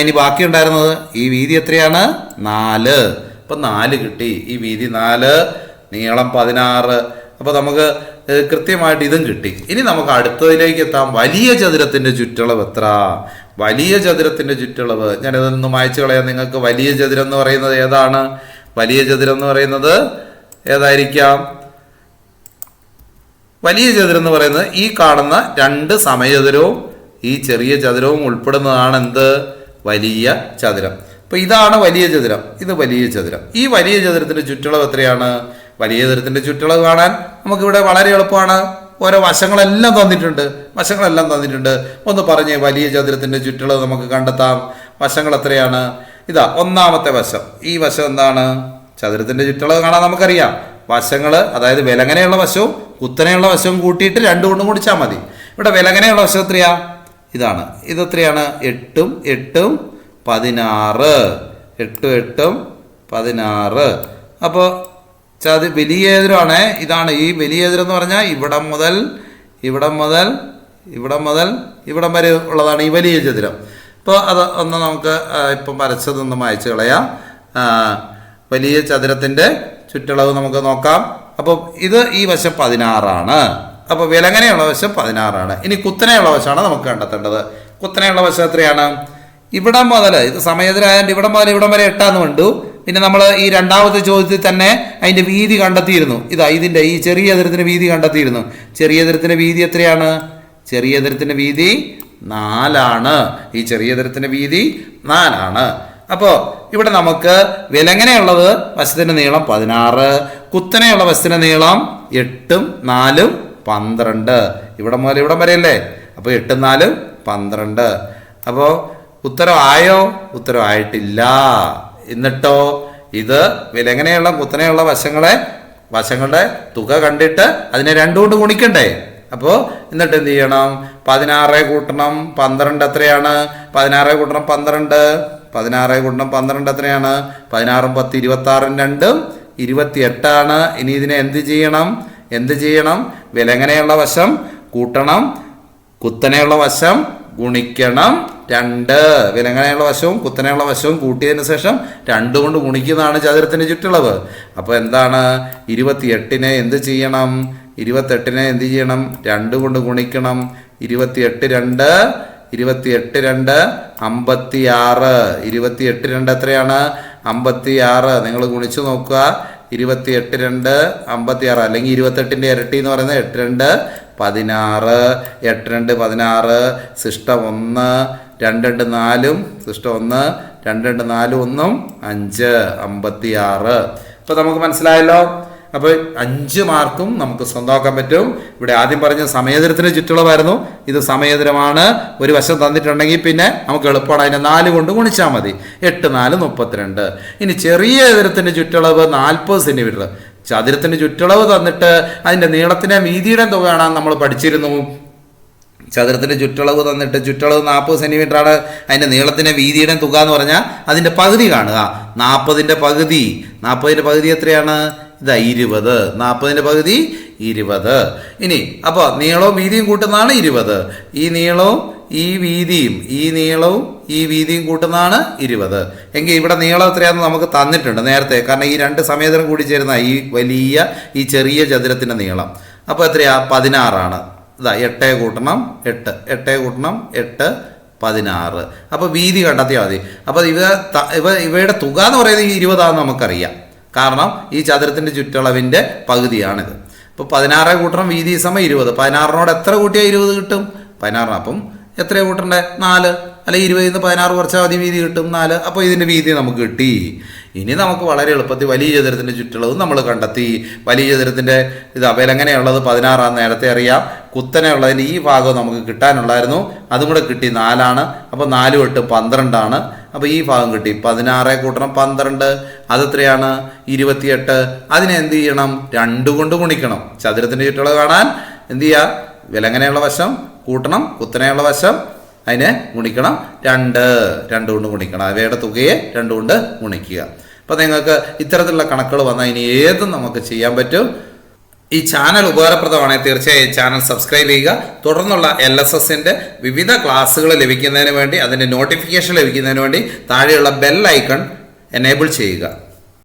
ഇനി ബാക്കി ഉണ്ടായിരുന്നത്. ഈ വീതി എത്രയാണ്? 4. അപ്പം 4 കിട്ടി. ഈ വീതി 4, നീളം 16. അപ്പോൾ നമുക്ക് കൃത്യമായിട്ട് ഇതും കിട്ടി. ഇനി നമുക്ക് അടുത്തതിലേക്ക് എത്താം. വലിയ ചതുരത്തിൻ്റെ ചുറ്റളവ് എത്ര? വലിയ ചതുരത്തിൻ്റെ ചുറ്റളവ് ഞാനിതൊന്ന് മായ്ച്ചു കളയാം. നിങ്ങൾക്ക് വലിയ ചതുരം എന്ന് പറയുന്നത് ഏതാണ്? വലിയ ചതുരം എന്ന് പറയുന്നത് ഏതായിരിക്കാം? വലിയ ചതുരം എന്ന് പറയുന്നത് ഈ കാണുന്ന 2 സമചതുരവും ഈ ചെറിയ ചതുരവും ഉൾപ്പെടുന്നതാണ് എന്ത്? വലിയ ചതുരം. അപ്പോൾ ഇതാണ് വലിയ ചതുരം, ഇത് വലിയ ചതുരം. ഈ വലിയ ചതുരത്തിൻ്റെ ചുറ്റളവ് എത്രയാണ്? വലിയ ചതുരത്തിൻ്റെ ചുറ്റളവ് കാണാൻ നമുക്കിവിടെ വളരെ എളുപ്പമാണ്. ഓരോ വശങ്ങളെല്ലാം തന്നിട്ടുണ്ട്. ഒന്ന് പറഞ്ഞേ, വലിയ ചതുരത്തിൻ്റെ ചുറ്റളവ് നമുക്ക് കണ്ടെത്താം. വശങ്ങൾ എത്രയാണ്? ഇതാ ഒന്നാമത്തെ വശം. ഈ വശം എന്താണ്? ചതുരത്തിൻ്റെ ചുറ്റളവ് കാണാൻ നമുക്കറിയാം. വശങ്ങൾ അതായത് വിലങ്ങനെയുള്ള വശവും കുത്തനെയുള്ള വശവും കൂട്ടിയിട്ട് 2 കൊണ്ട് ഗുണിച്ചാൽ മതി. ഇവിടെ വിലങ്ങനെയുള്ള വശം എത്രയാ? ഇതാണ്. ഇതെത്രയാണ്? 8 8 16. 8 8 16. അപ്പോൾ വലിയ ചതുരമാണ്. ഇതാണ് ഈ വലിയ ചതുരം എന്ന് പറഞ്ഞാൽ ഇവിടം മുതൽ ഇവിടം വരെ ഉള്ളതാണ് ഈ വലിയ ചതുരം. അപ്പോൾ അത് ഒന്ന് നമുക്ക് ഇപ്പം വരച്ചതൊന്ന് മായ്ച്ചു കളയാം. വലിയ ചതുരത്തിൻ്റെ ചുറ്റളവ് നമുക്ക് നോക്കാം. അപ്പോൾ ഇത് ഈ വശം 16. അപ്പോൾ വിലങ്ങനെയുള്ള വശം 16. ഇനി കുത്തനെയുള്ള വശമാണ് നമുക്ക് കണ്ടെത്തേണ്ടത്. കുത്തനെയുള്ള വശം എത്രയാണ്? ഇവിടം മുതൽ, ഇത് സമയത്തിലായതുകൊണ്ട് ഇവിടം മുതൽ ഇവിടം വരെ 8 കണ്ടു. പിന്നെ നമ്മൾ ഈ രണ്ടാമത്തെ ചോദ്യത്തിൽ തന്നെ അതിൻ്റെ വീതി കണ്ടെത്തിയിരുന്നു. ഇതിൻ്റെ ഈ ചെറിയ ചതുരത്തിൻ്റെ വീതി കണ്ടെത്തിയിരുന്നു. ചെറിയ ചതുരത്തിൻ്റെ വീതി എത്രയാണ്? ചെറിയ ചതുരത്തിൻ്റെ വീതി 4. ഈ ചെറിയ ചതുരത്തിൻ്റെ വീതി 4. അപ്പോൾ ഇവിടെ നമുക്ക് വിലങ്ങനെയുള്ളത് വശത്തിൻ്റെ നീളം 16, കുത്തനെയുള്ള വശത്തിൻ്റെ നീളം 8 4 12. ഇവിടെ മുതൽ ഇവിടം വരെയല്ലേ? അപ്പോൾ 8 4 12. അപ്പോൾ ഉത്തരം ആയോ? ഉത്തരം ആയിട്ടില്ല. എന്നിട്ടോ ഇത് വിലങ്ങനെയുള്ള കുത്തനെയുള്ള വശങ്ങളുടെ തുക കണ്ടിട്ട് അതിനെ 2 കൊണ്ട് ഗുണിക്കണ്ടേ? അപ്പോൾ എന്നിട്ട് എന്ത് ചെയ്യണം? 16 കൂട്ടണം 12 എത്രയാണ്? 16 കൂട്ടണം 12. 16 കൂട്ടണം 12 എത്രയാണ്? 16 10 26 2 28. ഇനി ഇതിനെ എന്ത് ചെയ്യണം? വിലങ്ങനെയുള്ള വശം കൂട്ടണം, കുത്തനെയുള്ള വശം ഗുണിക്കണം 2. വിലങ്ങനെയുള്ള വശവും കുത്തനെയുള്ള വശവും കൂട്ടിയതിന് ശേഷം 2 കൊണ്ട് ഗുണിക്കുന്നതാണ് ചതുരത്തിൻ്റെ ചുറ്റളവ്. അപ്പോൾ എന്താണ്? 28നെ എന്ത് ചെയ്യണം? 28നെ എന്ത് ചെയ്യണം? 2 കൊണ്ട് ഗുണിക്കണം. 28 2 28 2 56. 28 2 എത്രയാണ്? 56. നിങ്ങൾ ഗുണിച്ചു നോക്കുക. 28 2 56, അല്ലെങ്കിൽ 28ന്റെ ഇരട്ടി എന്ന് പറയുന്നത് 8 2 16. 8 2 16. System 1 2 2 4, system 1 2 2 4 1 5 56. ഇപ്പൊ നമുക്ക് മനസ്സിലായല്ലോ. അപ്പോൾ 5 മാർക്കും നമുക്ക് സ്വന്തമാക്കാൻ പറ്റും. ഇവിടെ ആദ്യം പറഞ്ഞ സമയതരത്തിന് ചുറ്റുളവായിരുന്നു. ഇത് സമയതരമാണ്. ഒരു വശം തന്നിട്ടുണ്ടെങ്കിൽ പിന്നെ നമുക്ക് എളുപ്പമാണ്. അതിനെ 4 കൊണ്ട് ഗുണിച്ചാൽ മതി. 8 4 32. ഇനി ചെറിയ ചതുരത്തിന്റെ ചുറ്റളവ് 40 സെന്റിമീറ്റർ. ചതുരത്തിന്റെ ചുറ്റളവ് തന്നിട്ട് അതിന്റെ നീളത്തിന്റെ വീതിയുടെ തുക കാണാൻ നമ്മൾ പഠിച്ചിരുന്നു. ചതുരത്തിന്റെ ചുറ്റളവ് തന്നിട്ട് ചുറ്റളവ് 40 സെന്റിമീറ്റർ ആണ്. അതിന്റെ നീളത്തിന്റെ വീതിയുടെ തുക എന്ന് പറഞ്ഞാൽ അതിന്റെ പകുതി കാണുക. 40ന്റെ പകുതി എത്രയാണ്? ഇതാ 20. 40ന്റെ പകുതി 20. ഇനി അപ്പോൾ നീളവും വീതിയും കൂട്ടുന്നതാണ് 20. ഈ നീളവും ഈ വീതിയും കൂട്ടുന്നതാണ് 20. എങ്കിൽ ഇവിടെ നീളം എത്രയാണെന്ന് നമുക്ക് തന്നിട്ടുണ്ട് നേരത്തെ. കാരണം ഈ 2 സമയതരം കൂടി ചേരുന്ന ഈ ചെറിയ ചതുരത്തിന്റെ നീളം. അപ്പോൾ എത്രയാ? 16 ഇതാ 8 കൂട്ടണം 8 കൂട്ടണം 8 16. അപ്പോൾ വീതി കണ്ടെത്തിയാൽ മതി. അപ്പോൾ ഇവയുടെ തുക എന്ന് പറയുന്നത് 20 നമുക്കറിയാം. കാരണം ഈ ചതുരത്തിന്റെ ചുറ്റളവിന്റെ പകുതിയാണിത്. അപ്പോൾ 16 കൂട്ടണം വീതി സമയം 20. 16നോട് എത്ര കൂട്ടിയാൽ 20 കിട്ടും? 16. അപ്പം എത്ര കൂട്ടണ്ടേ? 4. അല്ലെ 20 16 കുറച്ചാൽ മതി, വീതി കിട്ടും 4. അപ്പോൾ ഇതിന്റെ വീതി നമുക്ക് കിട്ടി. ഇനി നമുക്ക് വളരെ എളുപ്പത്തിൽ വലിയ ചതുരത്തിന്റെ ചുറ്റളവ് നമ്മൾ കണ്ടെത്തി. വലിയ ചതുരത്തിന്റെ വിലങ്ങനെയുള്ളത് 16 നേരത്തെ അറിയാം. കുത്തനെ ഉള്ളതിന് ഈ ഭാഗം നമുക്ക് കിട്ടാനുള്ളായിരുന്നു. അതും കൂടെ കിട്ടി 4. അപ്പോൾ 4 8 12. അപ്പോൾ ഈ ഭാഗം കിട്ടി. 16 കൂട്ടണം 12 അതെത്രയാണ്? 28. അതിനെ എന്ത് ചെയ്യണം? 2 കൊണ്ട് ഗുണിക്കണം. ചതുരത്തിന്റെ ചുറ്റളവ് കാണാൻ എന്ത് ചെയ്യുക? വിലങ്ങനെയുള്ള വശം കൂട്ടണം, കുത്തനെയുള്ള വശം അതിനെ ഗുണിക്കണം. 2 കൊണ്ട് ഗുണിക്കണം. അവയുടെ തുകയെ 2 കൊണ്ട് ഗുണിക്കുക. അപ്പോൾ നിങ്ങൾക്ക് ഇത്തരത്തിലുള്ള കണക്കുകൾ വന്നാൽ ഇനി ഏതും നമുക്ക് ചെയ്യാൻ പറ്റും. ഈ ചാനൽ ഉപകാരപ്രദമാണെങ്കിൽ തീർച്ചയായും ചാനൽ സബ്സ്ക്രൈബ് ചെയ്യുക. തുടർന്നുള്ള LSSന്റെ വിവിധ ക്ലാസ്സുകൾ ലഭിക്കുന്നതിന് വേണ്ടി, അതിൻ്റെ നോട്ടിഫിക്കേഷൻ ലഭിക്കുന്നതിന് വേണ്ടി താഴെയുള്ള ബെൽ ഐക്കൺ എനേബിൾ ചെയ്യുക.